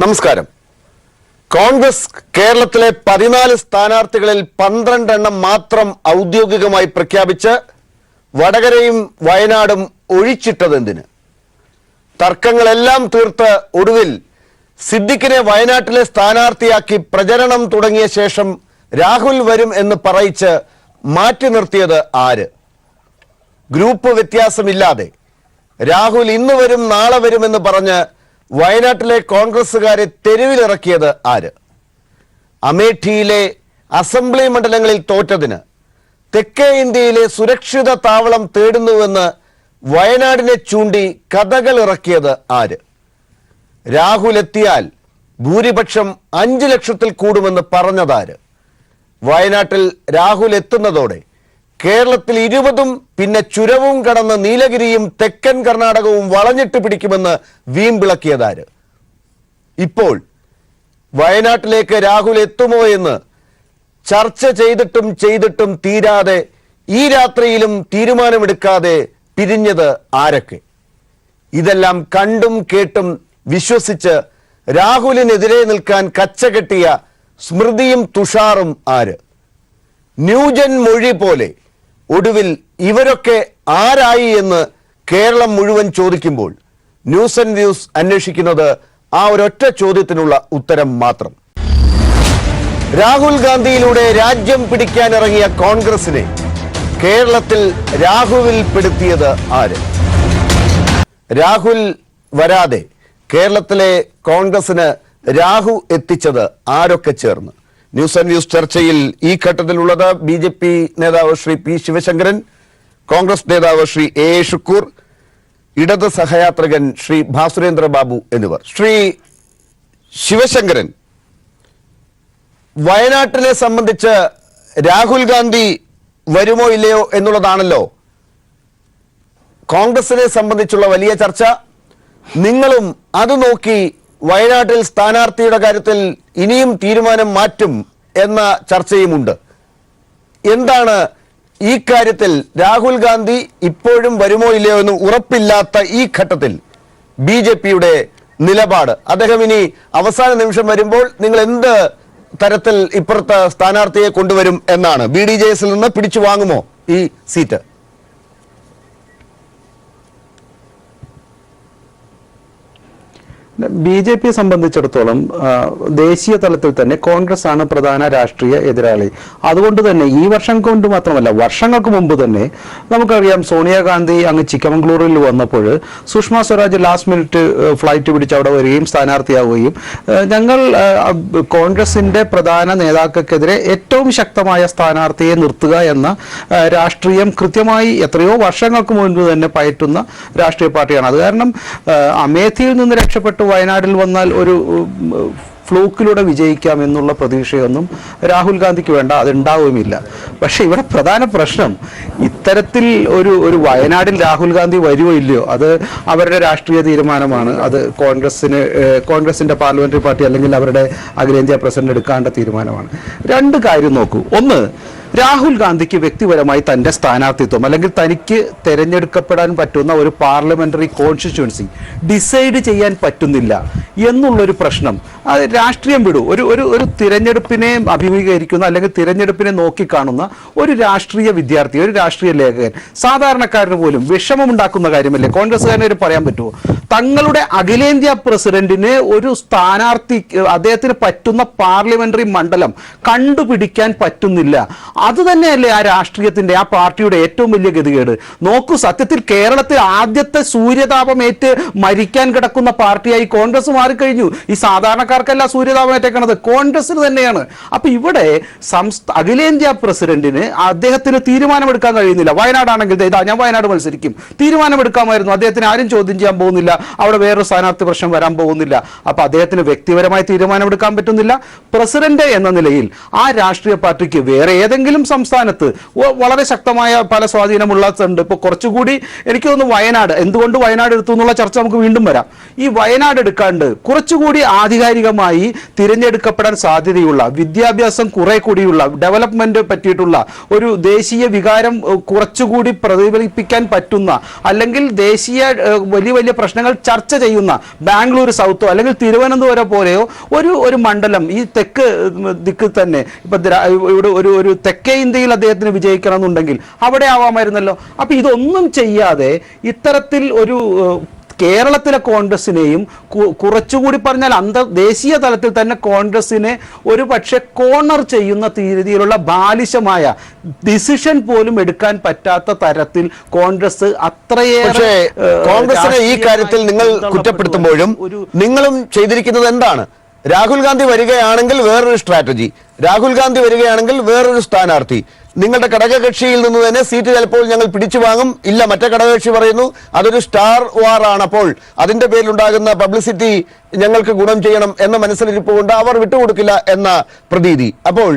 നമസ്കാരം. കോൺഗ്രസ് കേരളത്തിലെ 14 സ്ഥാനാർത്ഥികളിൽ 12 എണ്ണം മാത്രം ഔദ്യോഗികമായി പ്രഖ്യാപിച്ച് വടകരയും വയനാടും ഒഴിച്ചിട്ടതെന്തിന്? തർക്കങ്ങളെല്ലാം തീർത്ത് ഒടുവിൽ സിദ്ദിഖിനെ വയനാട്ടിലെ സ്ഥാനാർത്ഥിയാക്കി പ്രചരണം തുടങ്ങിയ ശേഷം രാഹുൽ വരും എന്ന് പറയിച്ച് മാറ്റി നിർത്തിയത് ആര്? ഗ്രൂപ്പ് വ്യത്യാസമില്ലാതെ രാഹുൽ ഇന്ന് വരും നാളെ വരുമെന്ന് പറഞ്ഞ് വയനാട്ടിലെ കോൺഗ്രസുകാരെ തെരുവിലിറക്കിയത് ആര്? അമേഠിയിലെ അസംബ്ലി മണ്ഡലങ്ങളിൽ തോറ്റതിന് തെക്കേ ഇന്ത്യയിലെ സുരക്ഷിത താവളം തേടുന്നുവെന്ന് വയനാടിനെ ചൂണ്ടി കഥകൾ ഇറക്കിയത് ആര്? രാഹുൽ എത്തിയാൽ ഭൂരിപക്ഷം 5 ലക്ഷത്തിൽ കൂടുമെന്ന് പറഞ്ഞതാര്? വയനാട്ടിൽ രാഹുൽ എത്തുന്നതോടെ കേരളത്തിൽ 20ഉം പിന്നെ ചുരവും കടന്ന് നീലഗിരിയും തെക്കൻ കർണാടകവും വളഞ്ഞിട്ട് പിടിക്കുമെന്ന് വീമ്പിളക്കിയതാര്? ഇപ്പോൾ വയനാട്ടിലേക്ക് രാഹുൽ എത്തുമോ എന്ന് ചർച്ച ചെയ്തിട്ടും തീരാതെ ഈ രാത്രിയിലും തീരുമാനമെടുക്കാതെ പിരിഞ്ഞത് ആരൊക്കെ? ഇതെല്ലാം കണ്ടും കേട്ടും വിശ്വസിച്ച് രാഹുലിനെതിരെ നിൽക്കാൻ കച്ചകെട്ടിയ സ്മൃതിയും തുഷാറും ആര്? ന്യൂജൻ മൊഴി പോലെ ഒടുവിൽ ഇവരൊക്കെ ആരായി എന്ന് കേരളം മുഴുവൻ ചോദിക്കുമ്പോൾ ന്യൂസ് ആൻഡ് വ്യൂസ് അന്വേഷിക്കുന്നത് ആ ഒരൊറ്റ ചോദ്യത്തിനുള്ള ഉത്തരം മാത്രം. രാഹുൽ ഗാന്ധിയിലൂടെ രാജ്യം പിടിക്കാനിറങ്ങിയ കോൺഗ്രസിനെ കേരളത്തിൽ രാഹുലിൽ പെടുത്തിയത് ആര്? രാഹുൽ വരാതെ കേരളത്തിലെ കോൺഗ്രസിന് രാഹു എത്തിച്ചത് ആരൊക്കെ ചേർന്ന്? ന്യൂസ് ആൻഡ് വ്യൂസ് ചർച്ചയിൽ ഈ ഘട്ടത്തിലുള്ളത് BJP നേതാവ് ശ്രീ P. ശിവശങ്കരൻ, കോൺഗ്രസ് നേതാവ് ശ്രീ A. ഷുക്കൂർ, ഇടത് സഹയാത്രികൻ ശ്രീ ഭാസുരേന്ദ്ര ബാബു എന്നിവർ. ശ്രീ ശിവശങ്കരൻ, വയനാട്ടിനെ സംബന്ധിച്ച് രാഹുൽ ഗാന്ധി വരുമോ ഇല്ലയോ എന്നുള്ളതാണല്ലോ കോൺഗ്രസിനെ സംബന്ധിച്ചുള്ള വലിയ ചർച്ച. നിങ്ങളും അത് നോക്കി വയനാട്ടിൽ സ്ഥാനാർത്ഥിയുടെ കാര്യത്തിൽ ഇനിയും തീരുമാനം മാറ്റും എന്ന ചർച്ചയുമുണ്ട്. എന്താണ് ഈ കാര്യത്തിൽ രാഹുൽ ഗാന്ധി ഇപ്പോഴും വരുമോ ഇല്ലയോ എന്ന് ഉറപ്പില്ലാത്ത ഈ ഘട്ടത്തിൽ BJPയുടെ നിലപാട്? അദ്ദേഹം ഇനി അവസാന നിമിഷം വരുമ്പോൾ നിങ്ങൾ എന്ത് തരത്തിൽ ഇപ്പുറത്തെ സ്ഥാനാർത്ഥിയെ കൊണ്ടുവരും എന്നാണ്? BDJS നിന്ന് പിടിച്ചു വാങ്ങുമോ ഈ സീറ്റ്? BJP സംബന്ധിച്ചിടത്തോളം ദേശീയ തലത്തിൽ തന്നെ കോൺഗ്രസ് ആണ് പ്രധാന രാഷ്ട്രീയ എതിരാളി. അതുകൊണ്ട് തന്നെ ഈ വർഷം കൊണ്ട് മാത്രമല്ല, വർഷങ്ങൾക്ക് മുമ്പ് തന്നെ നമുക്കറിയാം, സോണിയാഗാന്ധി അങ്ങ് ചിക്കമംഗ്ലൂരിൽ വന്നപ്പോൾ Sushma Swaraj last minute flight പിടിച്ച് അവിടെ വരികയും സ്ഥാനാർത്ഥിയാവുകയും ഞങ്ങൾ കോൺഗ്രസിന്റെ പ്രധാന നേതാക്കൾക്കെതിരെ ഏറ്റവും ശക്തമായ സ്ഥാനാർത്ഥിയെ നിർത്തുക എന്ന രാഷ്ട്രീയം കൃത്യമായി എത്രയോ വർഷങ്ങൾക്ക് മുൻപ് തന്നെ പയറ്റുന്ന രാഷ്ട്രീയ പാർട്ടിയാണ്. അത് കാരണം അമേഠിയിൽ നിന്ന് രക്ഷപ്പെട്ട് വയനാട്ടിൽ വന്നാൽ ഒരു ഫ്ലൂക്കിലൂടെ വിജയിക്കാം എന്നുള്ള പ്രതീക്ഷയൊന്നും രാഹുൽ ഗാന്ധിക്ക് വേണ്ട, അതുണ്ടാവുകയുമില്ല. പക്ഷെ ഇവിടെ പ്രധാന പ്രശ്നം ഇത്തരത്തിൽ ഒരു വയനാട്ടിൽ രാഹുൽ ഗാന്ധി വരുമോ ഇല്ലയോ അത് അവരുടെ രാഷ്ട്രീയ തീരുമാനമാണ്. അത് കോൺഗ്രസിന്റെ പാർലമെന്ററി പാർട്ടി അല്ലെങ്കിൽ അവരുടെ അഖിലേന്ത്യാ പ്രസിഡന്റ് എടുക്കേണ്ട തീരുമാനമാണ്. രണ്ട് കാര്യം നോക്കൂ. ഒന്ന്, രാഹുൽ ഗാന്ധിക്ക് വ്യക്തിപരമായി തൻ്റെ സ്ഥാനാർത്ഥിത്വം അല്ലെങ്കിൽ തനിക്ക് തിരഞ്ഞെടുക്കപ്പെടാൻ പറ്റുന്ന ഒരു പാർലമെന്ററി കോൺസ്റ്റിറ്റ്യുവൻസി ഡിസൈഡ് ചെയ്യാൻ പറ്റുന്നില്ല എന്നുള്ളൊരു പ്രശ്നം. അത് രാഷ്ട്രീയം വിടൂ, ഒരു തിരഞ്ഞെടുപ്പിനെ അഭിമുഖീകരിക്കുന്ന അല്ലെങ്കിൽ തിരഞ്ഞെടുപ്പിനെ നോക്കിക്കാണുന്ന ഒരു രാഷ്ട്രീയ വിദ്യാർത്ഥി, ഒരു രാഷ്ട്രീയ ലേഖകൻ, സാധാരണക്കാരന് പോലും വിഷമമുണ്ടാക്കുന്ന കാര്യമല്ലേ? കോൺഗ്രസ്സുകാരന് പറയാൻ പറ്റുമോ തങ്ങളുടെ അഖിലേന്ത്യാ പ്രസിഡന്റിന് ഒരു സ്ഥാനാർത്ഥി അദ്ദേഹത്തിന് പറ്റുന്ന പാർലമെന്ററി മണ്ഡലം കണ്ടുപിടിക്കാൻ പറ്റുന്നില്ല? അത് തന്നെയല്ലേ ആ രാഷ്ട്രീയത്തിന്റെ, ആ പാർട്ടിയുടെ ഏറ്റവും വലിയ ഗതികേട്? നോക്കൂ, സത്യത്തിൽ കേരളത്തിൽ ആദ്യത്തെ സൂര്യതാപമേറ്റ് മരിക്കാൻ കിടക്കുന്ന പാർട്ടിയായി കോൺഗ്രസ് മാറിക്കഴിഞ്ഞു. ഈ സാധാരണക്കാർക്കല്ല സൂര്യതാപം ഏറ്റേക്കണത്, കോൺഗ്രസിന് തന്നെയാണ്. അപ്പൊ ഇവിടെ അഖിലേന്ത്യാ പ്രസിഡന്റിന് അദ്ദേഹത്തിന് തീരുമാനമെടുക്കാൻ കഴിയുന്നില്ല. വയനാടാണെങ്കിൽ ഇതാ ഞാൻ വയനാട് മത്സരിക്കും, തീരുമാനമെടുക്കാമായിരുന്നു. അദ്ദേഹത്തിന് ആരും ചോദ്യം ചെയ്യാൻ പോകുന്നില്ല, അവിടെ വേറൊരു സ്ഥാനാർത്ഥി പ്രശ്നം വരാൻ പോകുന്നില്ല. അപ്പൊ അദ്ദേഹത്തിന് വ്യക്തിപരമായി തീരുമാനമെടുക്കാൻ പറ്റുന്നില്ല. പ്രസിഡന്റ് എന്ന നിലയിൽ ആ രാഷ്ട്രീയ പാർട്ടിക്ക് വേറെ ഏതെങ്കിലും സംസ്ഥാനത്ത് വളരെ ശക്തമായ പല സ്വാധീനമുള്ളുണ്ട്. ഇപ്പോൾ കുറച്ചുകൂടി എനിക്ക് തോന്നുന്നു വയനാട്, എന്തുകൊണ്ട് വയനാട് എടുത്തു എന്നുള്ള ചർച്ച നമുക്ക് വീണ്ടും വരാം. ഈ വയനാട് എടുക്കാണ്ട് കുറച്ചുകൂടി ആധികാരികമായി തിരഞ്ഞെടുക്കപ്പെടാൻ സാധ്യതയുള്ള, വിദ്യാഭ്യാസം കുറെ കൂടിയുള്ള, ഡെവലപ്മെന്റ് പറ്റിയിട്ടുള്ള ഒരു ദേശീയ വികാരം കുറച്ചുകൂടി പ്രതിഫലിപ്പിക്കാൻ പറ്റുന്ന, അല്ലെങ്കിൽ ദേശീയ വലിയ വലിയ പ്രശ്നങ്ങൾ ഞങ്ങൾ ചർച്ച ചെയ്യുന്ന ബാംഗ്ലൂർ സൗത്തോ അല്ലെങ്കിൽ തിരുവനന്തപുരം പോലെയോ ഒരു മണ്ഡലം ഈ തെക്ക് ദിക്കിൽ തന്നെ ഇപ്പൊ ഇവിടെ ഒരു തെക്കേ ഇന്ത്യയിൽ അദ്ദേഹത്തിന് വിജയിക്കണം എന്നുണ്ടെങ്കിൽ അവിടെ ആവാമായിരുന്നല്ലോ. അപ്പൊ ഇതൊന്നും ചെയ്യാതെ ഇത്തരത്തിൽ ഒരു കേരളത്തിലെ കോൺഗ്രസിനെയും കുറച്ചുകൂടി പറഞ്ഞാൽ ദേശീയ തലത്തിൽ തന്നെ കോൺഗ്രസിനെ ഒരു പക്ഷെ കോർണർ ചെയ്യുന്ന രീതിയിലുള്ള ബാലിശമായ ഡിസിഷൻ പോലും എടുക്കാൻ പറ്റാത്ത തരത്തിൽ കോൺഗ്രസ് അത്രയേറെ കോൺഗ്രസിനെ ഈ കാര്യത്തിൽ നിങ്ങൾ കുറ്റപ്പെടുത്തുമ്പോഴും നിങ്ങളും ചെയ്തിരിക്കുന്നത് എന്താണ്? രാഹുൽ ഗാന്ധി വരികയാണെങ്കിൽ വേറൊരു സ്ട്രാറ്റജി, രാഹുൽ ഗാന്ധി വരികയാണെങ്കിൽ വേറൊരു സ്ഥാനാർത്ഥി, നിങ്ങളുടെ ഘടകകക്ഷിയിൽ നിന്ന് തന്നെ സീറ്റ് ചിലപ്പോൾ ഞങ്ങൾ പിടിച്ചു വാങ്ങും, ഇല്ല മറ്റേ ഘടകകക്ഷി പറയുന്നു അതൊരു സ്റ്റാർ വാർ ആണ്, അപ്പോൾ അതിന്റെ പേരിലുണ്ടാകുന്ന പബ്ലിസിറ്റി ഞങ്ങൾക്ക് ഗുണം ചെയ്യണം എന്ന മനസ്സിലിരിപ്പ് കൊണ്ട് അവർ വിട്ടുകൊടുക്കില്ല എന്ന പ്രതീതി. അപ്പോൾ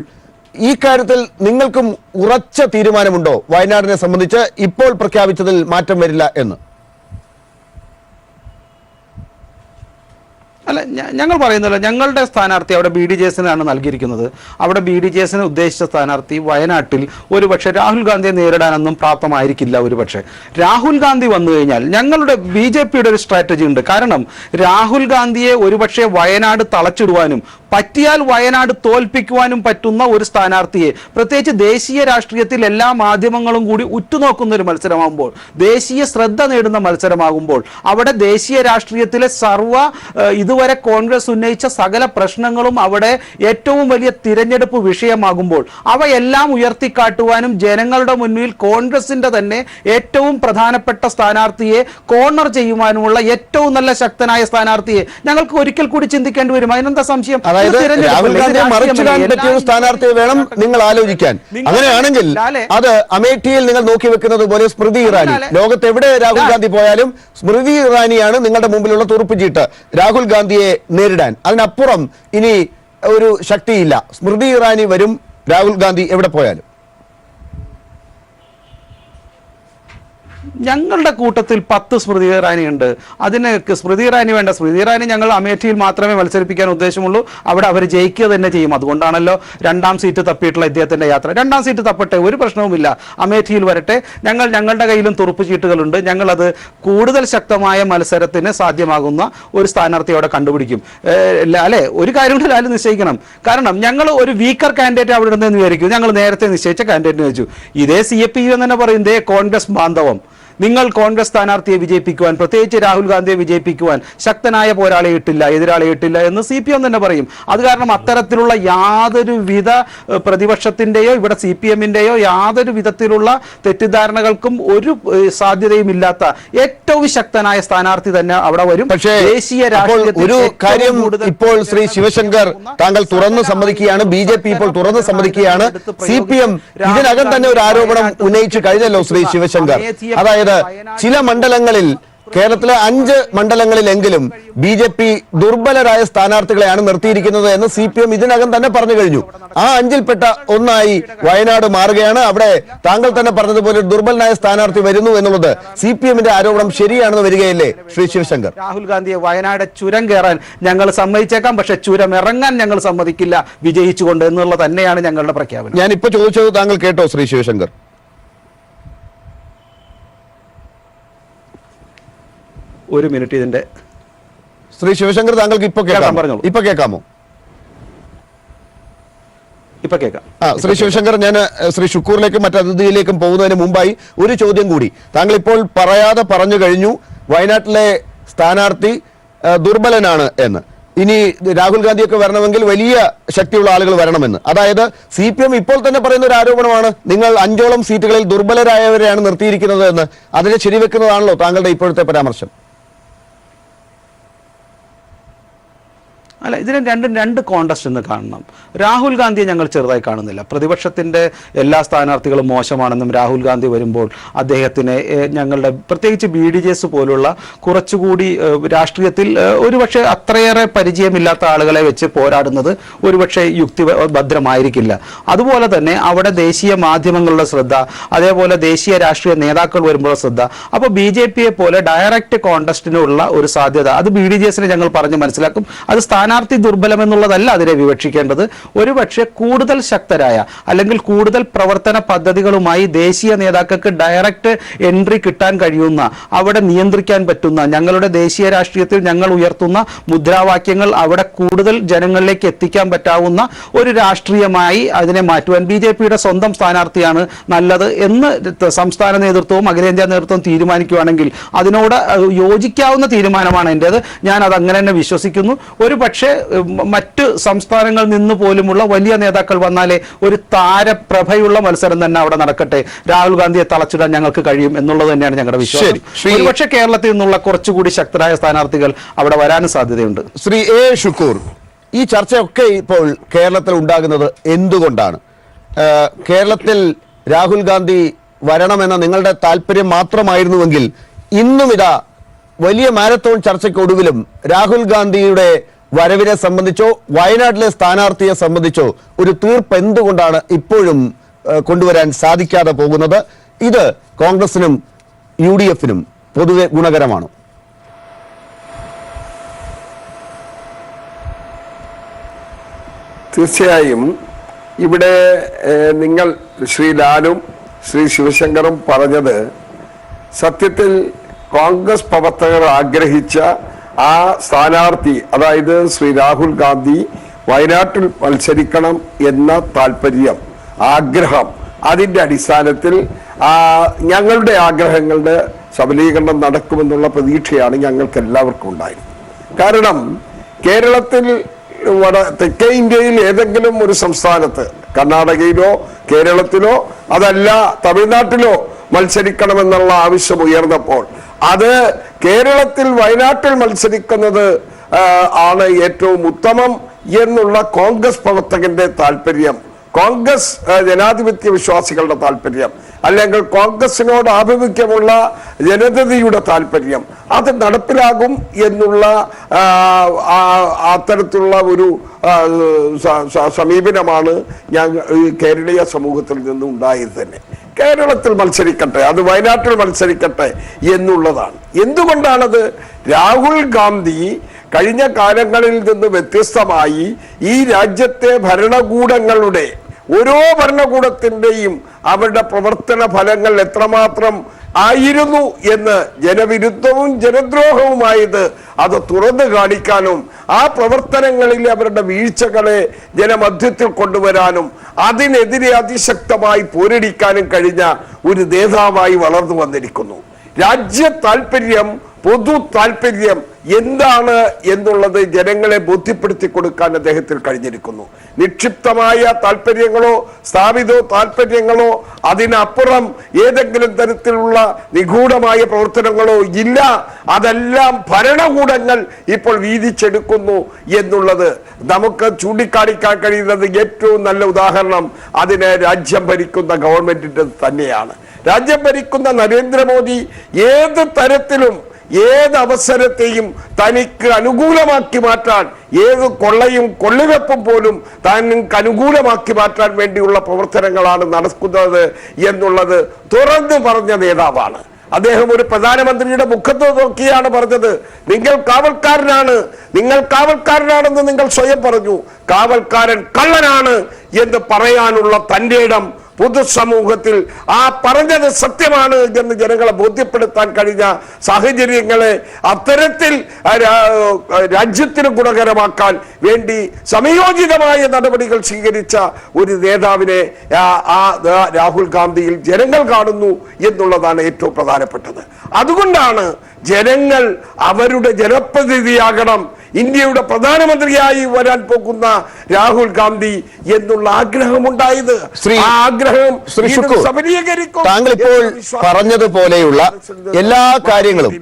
ഈ കാര്യത്തിൽ നിങ്ങൾക്കും ഉറച്ച തീരുമാനമുണ്ടോ വയനാടിനെ സംബന്ധിച്ച് ഇപ്പോൾ പ്രഖ്യാപിച്ചതിൽ മാറ്റം വരില്ല എന്ന്? അല്ല, ഞങ്ങൾ പറയുന്നില്ല. ഞങ്ങളുടെ സ്ഥാനാർത്ഥി അവിടെ BDJSനാണ് നൽകിയിരിക്കുന്നത്. അവിടെ BDJSന് ഉദ്ദേശിച്ച സ്ഥാനാർത്ഥി വയനാട്ടിൽ ഒരുപക്ഷെ രാഹുൽ ഗാന്ധിയെ നേരിടാനൊന്നും പ്രാപ്തമായിരിക്കില്ല. ഒരുപക്ഷെ രാഹുൽ ഗാന്ധി വന്നു കഴിഞ്ഞാൽ ഞങ്ങളുടെ BJPയുടെ ഒരു സ്ട്രാറ്റജി ഉണ്ട്. കാരണം രാഹുൽ ഗാന്ധിയെ ഒരുപക്ഷെ വയനാട് തളച്ചിടുവാനും പറ്റിയാൽ വയനാട് തോൽപ്പിക്കുവാനും പറ്റുന്ന ഒരു സ്ഥാനാർത്ഥിയെ, പ്രത്യേകിച്ച് ദേശീയ രാഷ്ട്രീയത്തിൽ എല്ലാ മാധ്യമങ്ങളും കൂടി ഉറ്റുനോക്കുന്ന ഒരു മത്സരമാകുമ്പോൾ, ദേശീയ ശ്രദ്ധ നേടുന്ന മത്സരമാകുമ്പോൾ, അവിടെ ദേശീയ രാഷ്ട്രീയത്തിലെ ഇതുവരെ കോൺഗ്രസ് ഉന്നയിച്ച സകല പ്രശ്നങ്ങളും അവിടെ ഏറ്റവും വലിയ തിരഞ്ഞെടുപ്പ് വിഷയമാകുമ്പോൾ അവയെല്ലാം ഉയർത്തിക്കാട്ടുവാനും ജനങ്ങളുടെ മുന്നിൽ കോൺഗ്രസിന്റെ തന്നെ ഏറ്റവും പ്രധാനപ്പെട്ട സ്ഥാനാർത്ഥിയെ കോർണർ ചെയ്യുവാനുമുള്ള ഏറ്റവും നല്ല ശക്തനായ സ്ഥാനാർത്ഥിയെ ഞങ്ങൾക്ക് ഒരിക്കൽ കൂടി ചിന്തിക്കേണ്ടി വരും. അതിനെന്താ സംശയം? അതായത് രാഹുൽ ഗാന്ധിയെ മറിച്ചിടാൻ പറ്റിയ ഒരു സ്ഥാനാർത്ഥിയെ വേണം നിങ്ങൾ ആലോചിക്കാൻ. അങ്ങനെയാണെങ്കിൽ അത് അമേഠിയിൽ നിങ്ങൾ നോക്കി വെക്കുന്നത് പോലെ സ്മൃതി ഇറാനി, ലോകത്ത് എവിടെ രാഹുൽ ഗാന്ധി പോയാലും സ്മൃതി ഇറാനിയാണ് നിങ്ങളുടെ മുമ്പിലുള്ള തുറുപ്പുചീട്ട് രാഹുൽ ഗാന്ധിയെ നേരിടാൻ. അതിനപ്പുറം ഇനി ഒരു ശക്തിയില്ല. സ്മൃതി ഇറാനി വരും രാഹുൽ ഗാന്ധി എവിടെ പോയാലും. ഞങ്ങളുടെ കൂട്ടത്തിൽ 10 സ്മൃതി ഇറാനി ഉണ്ട്. അതിന് സ്മൃതി ഇറാനി വേണ്ട. സ്മൃതി ഇറാനി ഞങ്ങൾ അമേഠിയിൽ മാത്രമേ മത്സരിപ്പിക്കാൻ ഉദ്ദേശമുള്ളൂ. അവിടെ അവർ ജയിക്കുക തന്നെ ചെയ്യും. അതുകൊണ്ടാണല്ലോ 2ാം സീറ്റ് തപ്പിയിട്ടുള്ള ഇദ്ദേഹത്തിന്റെ യാത്ര. 2ാം സീറ്റ് തപ്പട്ടെ, ഒരു പ്രശ്നവുമില്ല. അമേഠിയിൽ വരട്ടെ. ഞങ്ങളുടെ കയ്യിലും തുറുപ്പ് ചീട്ടുകളുണ്ട്. ഞങ്ങളത് കൂടുതൽ ശക്തമായ മത്സരത്തിന് സാധ്യമാകുന്ന ഒരു സ്ഥാനാർത്ഥി അവിടെ കണ്ടുപിടിക്കും. അല്ലെ, ഒരു കാര്യം കൂടി ലാല് നിശ്ചയിക്കണം. കാരണം ഞങ്ങൾ ഒരു വീക്കർ കാൻഡിഡേറ്റ് അവിടെ ഇടുന്നതെന്ന് വിചാരിക്കും. ഞങ്ങൾ നേരത്തെ നിശ്ചയിച്ച കാൻഡിഡേറ്റിന് വെച്ചു. ഇതേ CPM എന്ന് തന്നെ പറയും, ഇതേ കോൺഗ്രസ് ബാന്ധവം. നിങ്ങൾ കോൺഗ്രസ് സ്ഥാനാർത്ഥിയെ വിജയിപ്പിക്കുവാൻ, പ്രത്യേകിച്ച് രാഹുൽ ഗാന്ധിയെ വിജയിപ്പിക്കുവാൻ ശക്തനായ പോരാളിയെ ഇട്ടില്ല, എതിരാളിയെ ഇട്ടില്ല എന്ന് CPM തന്നെ പറയും. അത് കാരണം അത്തരത്തിലുള്ള യാതൊരു വിധ പ്രതിപക്ഷത്തിന്റെയോ ഇവിടെ CPMന്റെയോ യാതൊരു വിധത്തിലുള്ള തെറ്റിദ്ധാരണകൾക്കും ഒരു സാധ്യതയും ഇല്ലാത്ത ഏറ്റവും ശക്തനായ സ്ഥാനാർത്ഥി തന്നെ അവിടെ വരും. പക്ഷേ ദേശീയ ഒരു കാര്യം ഇപ്പോൾ ശ്രീ ശിവശങ്കർ താങ്കൾ തുറന്നു സമ്മതിക്കുകയാണ്, BJP ഇപ്പോൾ തുറന്നു സമ്മതിക്കുകയാണ്, CPM ഇതിനകം തന്നെ ഒരു ആരോപണം ഉന്നയിച്ചു കഴിഞ്ഞല്ലോ ശ്രീ ശിവശങ്കർ. അതായത് ചില മണ്ഡലങ്ങളിൽ, കേരളത്തിലെ 5 മണ്ഡലങ്ങളിലെങ്കിലും BJP ദുർബലരായ സ്ഥാനാർത്ഥികളെയാണ് നിർത്തിയിരിക്കുന്നത് എന്ന് CPM ഇതിനകം തന്നെ പറഞ്ഞു കഴിഞ്ഞു. ആ 5ൽപ്പെട്ട ഒന്നായി വയനാട് മാറുകയാണ്. അവിടെ താങ്കൾ തന്നെ പറഞ്ഞതുപോലെ ദുർബലനായ സ്ഥാനാർത്ഥി വരുന്നു എന്നുള്ളത് CPMന്റെ ആരോപണം ശരിയാണെന്ന് വരികയല്ലേ ശ്രീ ശിവശങ്കർ? രാഹുൽ ഗാന്ധിയെ വയനാട് ചുരം കയറാൻ ഞങ്ങൾ സമ്മതിച്ചേക്കാം, പക്ഷെ ചുരം ഇറങ്ങാൻ ഞങ്ങൾ സമ്മതിക്കില്ല വിജയിച്ചുകൊണ്ട് എന്നുള്ളത് തന്നെയാണ് ഞങ്ങളുടെ പ്രഖ്യാപനം. ഞാൻ ഇപ്പൊ ചോദിച്ചത് താങ്കൾ കേട്ടോ ശ്രീ ശിവശങ്കർ? ഒരു മിനിറ്റ് ഇതിന്റെ ശ്രീ ശിവശങ്കർ താങ്കൾക്ക് ഇപ്പൊ കേൾക്കാം? പറഞ്ഞോളൂ. ഇപ്പൊ കേൾക്കാമോ? ഇപ്പൊ കേൾക്കാം. ശ്രീ ശിവശങ്കർ, ഞാൻ ശ്രീ ഷുക്കൂറിലേക്കും മറ്റു അതിഥിയിലേക്കും പോകുന്നതിന് മുമ്പായി ഒരു ചോദ്യം കൂടി. താങ്കൾ ഇപ്പോൾ പറയാതെ പറഞ്ഞു കഴിഞ്ഞു വയനാട്ടിലെ സ്ഥാനാർത്ഥി ദുർബലനാണ് എന്ന്. ഇനി രാഹുൽ ഗാന്ധിയൊക്കെ വരണമെങ്കിൽ വലിയ ശക്തിയുള്ള ആളുകൾ വരണമെന്ന്. അതായത് CPM ഇപ്പോൾ തന്നെ പറയുന്ന ഒരു ആരോപണമാണ്, നിങ്ങൾ 5ഓളം സീറ്റുകളിൽ ദുർബലരായവരെയാണ് നിർത്തിയിരിക്കുന്നത് എന്ന്. അതിനെ ശരിവെക്കുന്നതാണല്ലോ താങ്കളുടെ ഇപ്പോഴത്തെ പരാമർശം? അല്ല, ഇതിന് രണ്ട് കോണ്ടസ്റ്റ് എന്ന് കാണണം. രാഹുൽ ഗാന്ധിയെ ഞങ്ങൾ ചെറുതായി കാണുന്നില്ല. പ്രതിപക്ഷത്തിന്റെ എല്ലാ സ്ഥാനാർത്ഥികളും മോശമാണെന്നും രാഹുൽ ഗാന്ധി വരുമ്പോൾ അദ്ദേഹത്തിന് ഞങ്ങളുടെ പ്രത്യേകിച്ച് BDJS പോലുള്ള കുറച്ചുകൂടി രാഷ്ട്രീയത്തിൽ ഒരുപക്ഷെ അത്രയേറെ പരിചയമില്ലാത്ത ആളുകളെ വെച്ച് പോരാടുന്നത് ഒരുപക്ഷെ യുക്തിഭദ്രമായിരിക്കില്ല. അതുപോലെ തന്നെ അവിടെ ദേശീയ മാധ്യമങ്ങളുടെ ശ്രദ്ധ, അതേപോലെ ദേശീയ രാഷ്ട്രീയ നേതാക്കൾ വരുമ്പോൾ ശ്രദ്ധ. അപ്പോൾ BJPയെ പോലെ ഡയറക്റ്റ് കോണ്ടസ്റ്റിനുള്ള ഒരു സാധ്യത അത് BDJSനെ ഞങ്ങൾ പറഞ്ഞ് മനസ്സിലാക്കും. അത് സ്ഥാനാർത്ഥി സ്ഥാനാർത്ഥി ദുർബലം എന്നുള്ളതല്ല അതിനെ വിവക്ഷിക്കേണ്ടത്. ഒരുപക്ഷെ കൂടുതൽ ശക്തരായ അല്ലെങ്കിൽ കൂടുതൽ പ്രവർത്തന പദ്ധതികളുമായി ദേശീയ നേതാക്കൾക്ക് ഡയറക്റ്റ് എൻട്രി കിട്ടാൻ കഴിയുന്ന, അവിടെ നിയന്ത്രിക്കാൻ പറ്റുന്ന, ഞങ്ങളുടെ ദേശീയ രാഷ്ട്രീയത്തിൽ ഞങ്ങൾ ഉയർത്തുന്ന മുദ്രാവാക്യങ്ങൾ അവിടെ കൂടുതൽ ജനങ്ങളിലേക്ക് എത്തിക്കാൻ പറ്റാവുന്ന ഒരു രാഷ്ട്രീയമായി അതിനെ മാറ്റുവാൻ BJPയുടെ സ്വന്തം സ്ഥാനാർത്ഥിയാണ് നല്ലത് എന്ന് സംസ്ഥാന നേതൃത്വവും അഖിലേന്ത്യാ നേതൃത്വവും തീരുമാനിക്കുകയാണെങ്കിൽ അതിനോട് യോജിക്കാവുന്ന തീരുമാനമാണ് എൻ്റേത്. ഞാൻ അത് അങ്ങനെ തന്നെ വിശ്വസിക്കുന്നു. ഒരു പക്ഷേ മറ്റ് സംസ്ഥാനങ്ങളിൽ നിന്ന് പോലുമുള്ള വലിയ നേതാക്കൾ വന്നാലേ ഒരു താരപ്രഭയുള്ള മത്സരം തന്നെ അവിടെ നടക്കട്ടെ, രാഹുൽ ഗാന്ധിയെ തളച്ചിടാൻ ഞങ്ങൾക്ക് കഴിയും എന്നുള്ളത് തന്നെയാണ് ഞങ്ങളുടെ വിശ്വാസം. ഒരുപക്ഷെ കേരളത്തിൽ നിന്നുള്ള കുറച്ചുകൂടി ശക്തരായ സ്ഥാനാർത്ഥികൾ അവിടെ വരാനും സാധ്യതയുണ്ട്. ശ്രീ A. ഷുക്കൂർ, ഈ ചർച്ചയൊക്കെ ഇപ്പോൾ കേരളത്തിൽ ഉണ്ടാകുന്നത് എന്തുകൊണ്ടാണ്? കേരളത്തിൽ രാഹുൽ ഗാന്ധി വരണമെന്ന നിങ്ങളുടെ താല്പര്യം മാത്രമായിരുന്നുവെങ്കിൽ ഇന്നും ഇതാ വലിയ മാരത്തോൺ ചർച്ചയ്ക്കൊടുവിലും രാഹുൽ ഗാന്ധിയുടെ വരവിനെ സംബന്ധിച്ചോ വയനാട്ടിലെ സ്ഥാനാർത്ഥിയെ സംബന്ധിച്ചോ ഒരു തീർപ്പ് എന്തുകൊണ്ടാണ് ഇപ്പോഴും കൊണ്ടുവരാൻ സാധിക്കാതെ പോകുന്നത്? ഇത് കോൺഗ്രസിനും UDFനും പൊതുവെ ഗുണകരമാണോ? തീർച്ചയായും ഇവിടെ നിങ്ങൾ ശ്രീ ലാലും ശ്രീ ശിവശങ്കറും പറഞ്ഞത് സത്യത്തിൽ കോൺഗ്രസ് പ്രവർത്തകർ ആഗ്രഹിച്ച ആ സ്ഥാനാർത്ഥി, അതായത് ശ്രീ രാഹുൽ ഗാന്ധി വയനാട്ടിൽ മത്സരിക്കണം എന്ന താല്പര്യം, ആഗ്രഹം, അതിൻ്റെ അടിസ്ഥാനത്തിൽ ഞങ്ങളുടെ ആഗ്രഹങ്ങളുടെ സബലീകരണം നടക്കുമെന്നുള്ള പ്രതീക്ഷയാണ് ഞങ്ങൾക്ക് എല്ലാവർക്കും ഉണ്ടായിരുന്നത്. കാരണം കേരളത്തിൽ തെക്കേ ഇന്ത്യയിൽ ഏതെങ്കിലും ഒരു സംസ്ഥാനത്ത്, കർണാടകയിലോ കേരളത്തിലോ അതല്ല തമിഴ്നാട്ടിലോ മത്സരിക്കണമെന്നുള്ള ആവശ്യം ഉയർന്നപ്പോൾ അത് കേരളത്തിൽ വയനാട്ടിൽ മത്സരിക്കുന്നത് ആണ് ഏറ്റവും ഉത്തമം എന്നുള്ള കോൺഗ്രസ് പ്രവർത്തകന്റെ താല്പര്യം, കോൺഗ്രസ് ജനാധിപത്യ വിശ്വാസികളുടെ താല്പര്യം, അല്ലെങ്കിൽ കോൺഗ്രസിനോട് ആഭിമുഖ്യമുള്ള ജനതയുടെ താല്പര്യം, അത് നടപ്പിലാകും എന്നുള്ള അത്തരത്തിലുള്ള ഒരു സമീപനമാണ് കേരളീയ സമൂഹത്തിൽ നിന്ന് ഉണ്ടായത് തന്നെ. കേരളത്തിൽ മത്സരിക്കട്ടെ, അത് വയനാട്ടിൽ മത്സരിക്കട്ടെ എന്നുള്ളതാണ്. എന്തുകൊണ്ടാണത്? രാഹുൽ ഗാന്ധി കഴിഞ്ഞ കാലങ്ങളിൽ നിന്ന് വ്യത്യസ്തമായി ഈ രാജ്യത്തെ ഭരണകൂടങ്ങളുടെ ഓരോ ഭരണകൂടത്തിന്റെയും അവരുടെ പ്രവർത്തന ഫലങ്ങൾ എത്രമാത്രം ആയിരുന്നു എന്ന് ജനവിരുദ്ധവും ജനദ്രോഹവുമായത് അത് തുറന്നു കാണിക്കാനും ആ പ്രവർത്തനങ്ങളിൽ അവരുടെ വീഴ്ചകളെ ജനമധ്യത്തിൽ കൊണ്ടുവരാനും അതിനെതിരെ അതിശക്തമായി പോരടിക്കാനും കഴിഞ്ഞ ഒരു നേതാവായി വളർന്നു വന്നിരിക്കുന്നു. രാജ്യ താല്പര്യം, പൊതു താല്പര്യം എന്താണ് എന്നുള്ളത് ജനങ്ങളെ ബോധ്യപ്പെടുത്തി കൊടുക്കാൻ അദ്ദേഹത്തിൽ കഴിഞ്ഞിരിക്കുന്നു. നിക്ഷിപ്തമായ താല്പര്യങ്ങളോ സ്ഥാപിത താല്പര്യങ്ങളോ അതിനപ്പുറം ഏതെങ്കിലും തരത്തിലുള്ള നിഗൂഢമായ പ്രവർത്തനങ്ങളോ ഇല്ല. അതെല്ലാം ഭരണകൂടങ്ങൾ ഇപ്പോൾ വീതിച്ചെടുക്കുന്നു എന്നുള്ളത് നമുക്ക് ചൂണ്ടിക്കാണിക്കാൻ കഴിയുന്നത് ഏറ്റവും നല്ല ഉദാഹരണം അതിന് രാജ്യം ഭരിക്കുന്ന ഗവൺമെന്റിന്റെ തന്നെയാണ്. രാജ്യം ഭരിക്കുന്ന നരേന്ദ്രമോദി ഏത് തരത്തിലും ഏത് അവസരത്തെയും തനിക്ക് അനുകൂലമാക്കി മാറ്റാൻ, ഏത് കൊള്ളയും കൊള്ളുവെപ്പും പോലും തനിക്ക് അനുകൂലമാക്കി മാറ്റാൻ വേണ്ടിയുള്ള പ്രവർത്തനങ്ങളാണ് നടക്കുന്നത് എന്നുള്ളത് തുറന്നു പറഞ്ഞ നേതാവാണ് അദ്ദേഹം. ഒരു പ്രധാനമന്ത്രിയുടെ മുഖത്ത് നോക്കിയാണ് പറഞ്ഞത്, നിങ്ങൾ കാവൽക്കാരനാണ്, നിങ്ങൾ കാവൽക്കാരനാണെന്ന് നിങ്ങൾ സ്വയം പറഞ്ഞു, കാവൽക്കാരൻ കള്ളനാണ് എന്ന് പറയാനുള്ള തന്റെ ഇടം പൊതുസമൂഹത്തിൽ ആ പറഞ്ഞത് സത്യമാണ് എന്ന് ജനങ്ങളെ ബോധ്യപ്പെടുത്താൻ കഴിഞ്ഞ സാഹചര്യങ്ങളെ അത്തരത്തിൽ രാജ്യത്തിന് ഗുണകരമാക്കാൻ വേണ്ടി സമയോചിതമായ നടപടികൾ സ്വീകരിച്ച ഒരു നേതാവിനെ രാഹുൽ ഗാന്ധിയിൽ ജനങ്ങൾ കാണുന്നു എന്നുള്ളതാണ് ഏറ്റവും പ്രധാനപ്പെട്ടത്. അതുകൊണ്ടാണ് ജനങ്ങൾ അവരുടെ ജനപ്രതിനിധിയാകണം, ഇന്ത്യയുടെ പ്രധാനമന്ത്രിയായി വരാൻ പോകുന്ന രാഹുൽ ഗാന്ധി എന്നുള്ള ആഗ്രഹമുണ്ടായത്. ആ ആഗ്രഹം സബലീകരിക്കും. താങ്കൾ ഇപ്പോൾ പറഞ്ഞതുപോലെയുള്ള എല്ലാ കാര്യങ്ങളും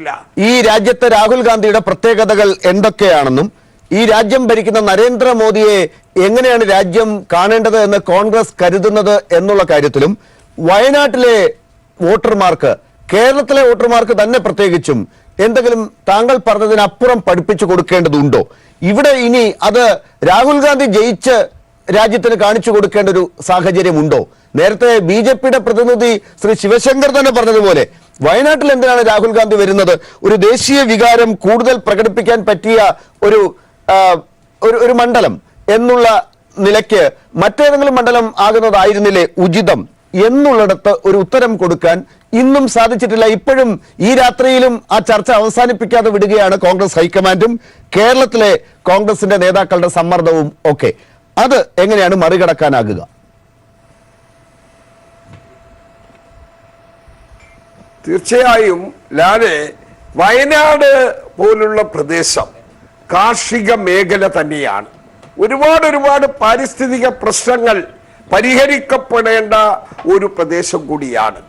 ഈ രാജ്യത്തെ രാഹുൽ ഗാന്ധിയുടെ പ്രത്യേകതകൾ എന്തൊക്കെയാണെന്നും ഈ രാജ്യം ഭരിക്കുന്ന നരേന്ദ്രമോദിയെ എങ്ങനെയാണ് രാജ്യം കാണേണ്ടത് എന്ന് കോൺഗ്രസ് കരുതുന്നത് എന്നുള്ള കാര്യത്തിലും വയനാട്ടിലെ വോട്ടർമാർക്ക്, കേരളത്തിലെ വോട്ടർമാർക്ക് തന്നെ പ്രത്യേകിച്ചും എന്തെങ്കിലും താങ്കൾ പറഞ്ഞതിനപ്പുറം പഠിപ്പിച്ചു കൊടുക്കേണ്ടതുണ്ടോ? ഇവിടെ ഇനി അത് രാഹുൽ ഗാന്ധി ജയിച്ച് രാജ്യത്തിന് കാണിച്ചു കൊടുക്കേണ്ട ഒരു സാഹചര്യമുണ്ടോ? നേരത്തെ BJPയുടെ പ്രതിനിധി ശ്രീ ശിവശങ്കർ തന്നെ പറഞ്ഞതുപോലെ വയനാട്ടിൽ എന്തിനാണ് രാഹുൽ ഗാന്ധി വരുന്നത്? ഒരു ദേശീയ വികാരം കൂടുതൽ പ്രകടിപ്പിക്കാൻ പറ്റിയ ഒരു മണ്ഡലം എന്നുള്ള നിലയ്ക്ക് മറ്റേതെങ്കിലും മണ്ഡലം ആകുന്നതായിരുന്നില്ലേ ഉചിതം എന്നുള്ളിടത്ത് ഒരു ഉത്തരം കൊടുക്കാൻ ഇന്നും സാധിച്ചിട്ടില്ല. ഇപ്പോഴും ഈ രാത്രിയിലും ആ ചർച്ച അവസാനിപ്പിക്കാതെ വിടുകയാണ് കോൺഗ്രസ് ഹൈക്കമാൻഡും കേരളത്തിലെ കോൺഗ്രസിന്റെ നേതാക്കളുടെ സമ്മർദ്ദവും ഒക്കെ. അത് എങ്ങനെയാണ് മറികടക്കാനാകുക? തീർച്ചയായും ലാലെ, വയനാട് പോലുള്ള പ്രദേശം കാർഷിക മേഖല തന്നെയാണ്. ഒരുപാട് പാരിസ്ഥിതിക പ്രശ്നങ്ങൾ പരിഹരിക്കപ്പെടേണ്ട ഒരു പ്രദേശം കൂടിയാണ്.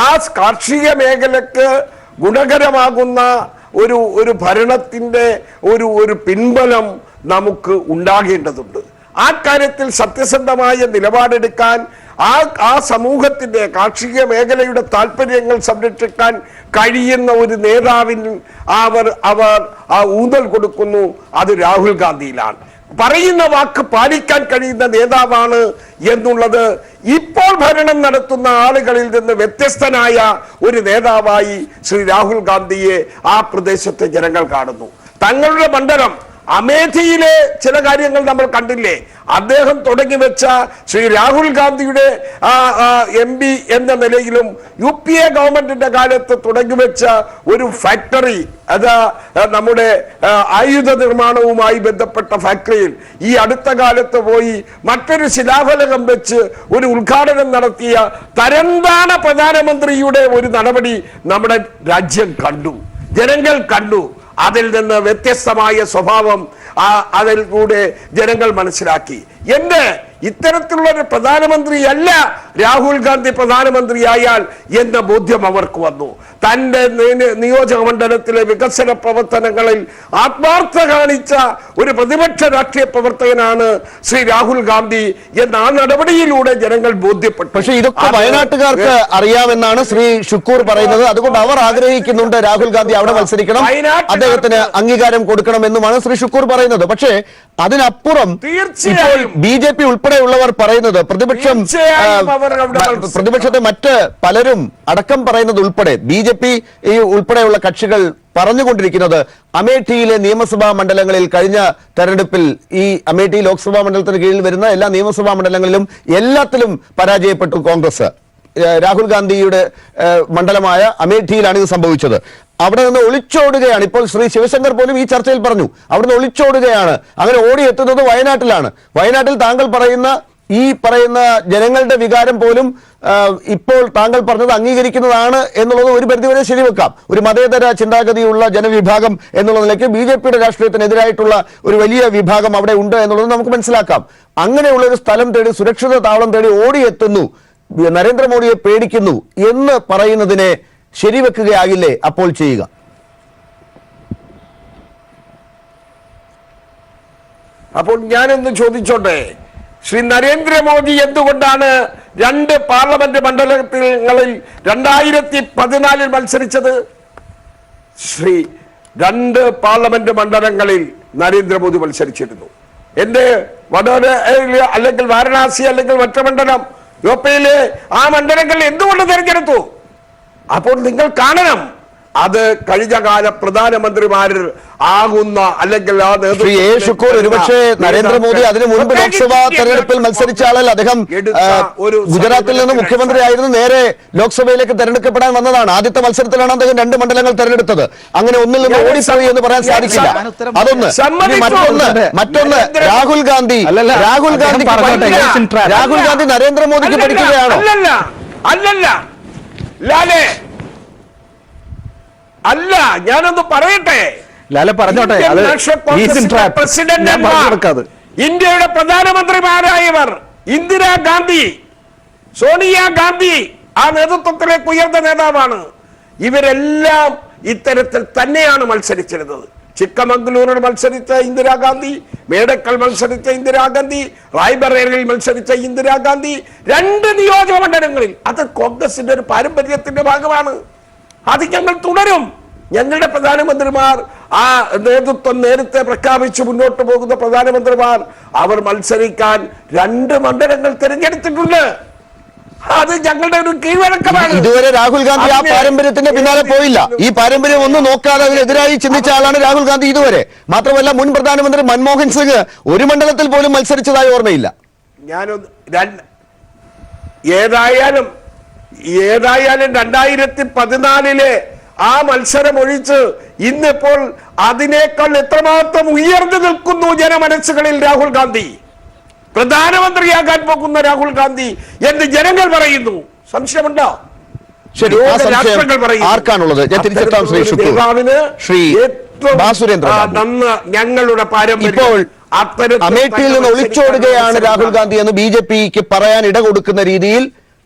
ആ കാർഷിക മേഖലക്ക് ഗുണകരമാകുന്ന ഒരു ഭരണത്തിന്റെ ഒരു പിൻബലം നമുക്ക് ഉണ്ടാകേണ്ടതുണ്ട്. ആ കാര്യത്തിൽ സത്യസന്ധമായ നിലപാടെടുക്കാൻ ആ സമൂഹത്തിന്റെ കാർഷിക മേഖലയുടെ താല്പര്യങ്ങൾ സംരക്ഷിക്കാൻ കഴിയുന്ന ഒരു നേതാവിന് അവർ ആ ഊന്നൽ കൊടുക്കുന്നു. അത് രാഹുൽ ഗാന്ധിയിലാണ്. പറയുന്ന വാക്ക് പാലിക്കാൻ കഴിയുന്ന നേതാവാണ് എന്നുള്ളത് ഇപ്പോൾ ഭരണം നടത്തുന്ന ആളുകളിൽ നിന്ന് വ്യത്യസ്തനായ ഒരു നേതാവായി ശ്രീ രാഹുൽ ഗാന്ധിയെ ആ പ്രദേശത്തെ ജനങ്ങൾ കാണുന്നു. തങ്ങളുടെ മണ്ഡലം അമേഠിയിലെ ചില കാര്യങ്ങൾ നമ്മൾ കണ്ടില്ലേ? അദ്ദേഹം തുടങ്ങി വെച്ച ശ്രീ രാഹുൽ ഗാന്ധിയുടെ MP എന്ന നിലയിലും UPA ഗവൺമെന്റിന്റെ കാലത്ത് തുടങ്ങി വെച്ച ഒരു ഫാക്ടറി, അത് നമ്മുടെ ആയുധ നിർമ്മാണവുമായി ബന്ധപ്പെട്ട ഫാക്ടറിയിൽ ഈ അടുത്ത കാലത്ത് പോയി മറ്റൊരു ശിലാഫലകം വെച്ച് ഒരു ഉദ്ഘാടനം നടത്തിയ തരംതാണ പ്രധാനമന്ത്രിയുടെ ഒരു നടപടി നമ്മുടെ രാജ്യം കണ്ടു, ജനങ്ങൾ കണ്ടു. അതിൽ നിന്ന് വ്യത്യസ്തമായ സ്വഭാവം അതിലൂടെ ജനങ്ങൾ മനസ്സിലാക്കി. ഇത്തരത്തിലുള്ള ഒരു പ്രധാനമന്ത്രിയല്ല രാഹുൽ ഗാന്ധി പ്രധാനമന്ത്രിയായാൽ എന്ന ബോധ്യം അവർക്ക് വന്നു. തന്റെ നിയോജക മണ്ഡലത്തിലെ വികസന പ്രവർത്തനങ്ങളിൽ ആത്മാർത്ഥത കാണിച്ച ഒരു പ്രതിപക്ഷ രാഷ്ട്രീയ പ്രവർത്തകനാണ് ശ്രീ രാഹുൽ ഗാന്ധി എന്ന ആ നടപടിയിലൂടെ ജനങ്ങൾ ബോധ്യപ്പെട്ടു. പക്ഷേ ഇതൊക്കെ വയനാട്ടുകാർക്ക് അറിയാമെന്നാണ് ശ്രീ ഷുക്കൂർ പറയുന്നത്. അതുകൊണ്ട് അവർ ആഗ്രഹിക്കുന്നുണ്ട് രാഹുൽ ഗാന്ധി അവിടെ മത്സരിക്കണം, അദ്ദേഹത്തിന് അംഗീകാരം കൊടുക്കണം എന്നുമാണ് ശ്രീ ഷുക്കൂർ പറയുന്നത്. പക്ഷേ അതിനപ്പുറം ഇപ്പോൾ BJP ഉൾപ്പെടെയുള്ളവർ പറയുന്നത്, പ്രതിപക്ഷത്തെ മറ്റ് പലരും അടക്കം പറയുന്നത് ഉൾപ്പെടെ BJP ഉൾപ്പെടെയുള്ള കക്ഷികൾ പറഞ്ഞുകൊണ്ടിരിക്കുന്നത്, അമേഠിയിലെ നിയമസഭാ മണ്ഡലങ്ങളിൽ കഴിഞ്ഞ തെരഞ്ഞെടുപ്പിൽ ഈ അമേഠി ലോക്സഭാ മണ്ഡലത്തിന് കീഴിൽ വരുന്ന എല്ലാ നിയമസഭാ മണ്ഡലങ്ങളിലും എല്ലാത്തിലും പരാജയപ്പെട്ടു കോൺഗ്രസ്. രാഹുൽ ഗാന്ധിയുടെ മണ്ഡലമായ അമേഠിയിലാണ് ഇത് സംഭവിച്ചത്. അവിടെ നിന്ന് ഒളിച്ചോടുകയാണ്. ഇപ്പോൾ ശ്രീ ശിവശങ്കർ പോലും ഈ ചർച്ചയിൽ പറഞ്ഞു, അവിടുന്ന് ഒളിച്ചോടുകയാണ്. അങ്ങനെ ഓടിയെത്തുന്നത് വയനാട്ടിലാണ്. വയനാട്ടിൽ താങ്കൾ ഈ പറയുന്ന ജനങ്ങളുടെ വികാരം പോലും ഇപ്പോൾ താങ്കൾ പറഞ്ഞത് അംഗീകരിക്കുന്നതാണ് എന്നുള്ളത് ഒരു പരിധിവരെ ശരിവെക്കാം. ഒരു മതേതര ചിന്താഗതിയുള്ള ജനവിഭാഗം എന്നുള്ള നിലയ്ക്ക് BJPയുടെ രാഷ്ട്രീയത്തിനെതിരായിട്ടുള്ള ഒരു വലിയ വിഭാഗം അവിടെ ഉണ്ട് എന്നുള്ളത് നമുക്ക് മനസ്സിലാക്കാം. അങ്ങനെയുള്ള ഒരു സ്ഥലം തേടി, സുരക്ഷിത താവളം തേടി ഓടിയെത്തുന്നു, നരേന്ദ്രമോദിയെ പേടിക്കുന്നു എന്ന് പറയുന്നതിനെ ശരിവെക്കുകയാകില്ലേ അപ്പോൾ ചെയ്യുക? അപ്പോൾ ഞാനൊന്ന് ചോദിച്ചോട്ടെ, ശ്രീ നരേന്ദ്രമോദി എന്തുകൊണ്ടാണ് 2 പാർലമെന്റ് മണ്ഡലങ്ങളിൽ 2014 മത്സരിച്ചത്? 2 പാർലമെന്റ് മണ്ഡലങ്ങളിൽ നരേന്ദ്രമോദി മത്സരിച്ചിരുന്നു. എന്റെ വഡോദരയിൽ അല്ലെങ്കിൽ വാരണാസി അല്ലെങ്കിൽ മറ്റു മണ്ഡലം യുപിയിലെ ആ മണ്ഡലങ്ങളിൽ എന്തുകൊണ്ട് തെരഞ്ഞെടുത്തു? അപ്പോൾ നിങ്ങൾ കാണണം, അത് കഴിഞ്ഞകാല പ്രധാനമന്ത്രിമാർ ആകുന്ന അല്ലെങ്കിൽ ശ്രീ എ ഷുക്കൂർ, ഒരുപക്ഷെ നരേന്ദ്രമോദി അതിനു മുൻപ് ലോക്സഭാ തെരഞ്ഞെടുപ്പിൽ മത്സരിച്ച ആളല്ല. അദ്ദേഹം ഗുജറാത്തിൽ നിന്ന് മുഖ്യമന്ത്രിയായിരുന്നു, നേരെ ലോക്സഭയിലേക്ക് തെരഞ്ഞെടുക്കപ്പെടാൻ വന്നതാണ്. ആദ്യത്തെ മത്സരത്തിലാണ് അദ്ദേഹം 2 മണ്ഡലങ്ങൾ തെരഞ്ഞെടുത്തത്. അങ്ങനെ ഒന്നിൽ നിന്ന് ഓടിപ്പോയി എന്ന് പറയാൻ സാധിക്കില്ല. അതൊന്ന്. മറ്റൊന്ന് രാഹുൽ ഗാന്ധി നരേന്ദ്രമോദിക്ക് പഠിക്കുകയാണോ? അല്ലല്ല ലാലേ, അല്ല, ഞാനൊന്ന് പറയട്ടെ. ലാലെ പറഞ്ഞോട്ടെ. ഇന്ത്യയുടെ പ്രധാനമന്ത്രിമാരായവർ ഇന്ദിരാഗാന്ധി, സോണിയാഗാന്ധി ആ നേതൃത്വത്തിലേക്ക് ഉയർന്ന നേതാവാണ്. ഇവരെല്ലാം ഇത്തരത്തിൽ തന്നെയാണ് മത്സരിച്ചിരുന്നത്. ചിക്കമംഗളൂരിൽ മത്സരിച്ച ഇന്ദിരാഗാന്ധി, മേഡക്കൽ മത്സരിച്ച ഇന്ദിരാഗാന്ധി, റായ്ബറേലിയിൽ മത്സരിച്ച ഇന്ദിരാഗാന്ധി, 2 നിയോജക മണ്ഡലങ്ങളിൽ. അത് കോൺഗ്രസിന്റെ ഒരു പാരമ്പര്യത്തിന്റെ ഭാഗമാണ്. അത് ഞങ്ങൾ തുടരും. ഞങ്ങളുടെ പ്രധാനമന്ത്രിമാർ, ആ നേതൃത്വം നേരത്തെ പ്രഖ്യാപിച്ച് മുന്നോട്ട് പോകുന്ന പ്രധാനമന്ത്രിമാർ, അവർ മത്സരിക്കാൻ 2 മണ്ഡലങ്ങൾ തിരഞ്ഞെടുത്തിട്ടുണ്ട്. അത് ഞങ്ങളുടെ ഒരു കീഴ്വഴക്കമാണ്. ഇതുവരെ രാഹുൽ ഗാന്ധി ആ പാരമ്പര്യത്തിന്റെ പിന്നാലെ പോയില്ല. ഈ പാരമ്പര്യം ഒന്നും നോക്കാതെ അതിനെതിരായി ചിന്തിച്ച ആളാണ് രാഹുൽ ഗാന്ധി ഇതുവരെ. മാത്രമല്ല, മുൻ പ്രധാനമന്ത്രി മൻമോഹൻ സിംഗ് ഒരു മണ്ഡലത്തിൽ പോലും മത്സരിച്ചതായി ഓർമ്മയില്ല. ഏതായാലും 2014 ആ മത്സരം ഒഴിച്ച് ഇന്നിപ്പോൾ അതിനേക്കാൾ എത്രമാത്രം ഉയർന്നു നിൽക്കുന്നു ജനമനസ്സുകളിൽ രാഹുൽ ഗാന്ധി. പ്രധാനമന്ത്രിയാകാൻ പോകുന്ന രാഹുൽ ഗാന്ധി എന്ന് ജനങ്ങൾ പറയുന്നു. സംശയമുണ്ടോ? ശരി, ആ സംശയം ആർക്കാണുള്ളത്? ഞാൻ തിരിച്ചെത്താം ശ്രീ ശുക്കൂർ. ശ്രീ ബാസുരേന്ദ്രൻ, ഞങ്ങളുടെ ഇപ്പോൾ അമേഠിയിൽ നിന്ന് ഒളിച്ചോടുകയാണ് രാഹുൽ ഗാന്ധി എന്ന് BJPക്ക് പറയാൻ ഇട കൊടുക്കുന്ന രീതിയിൽ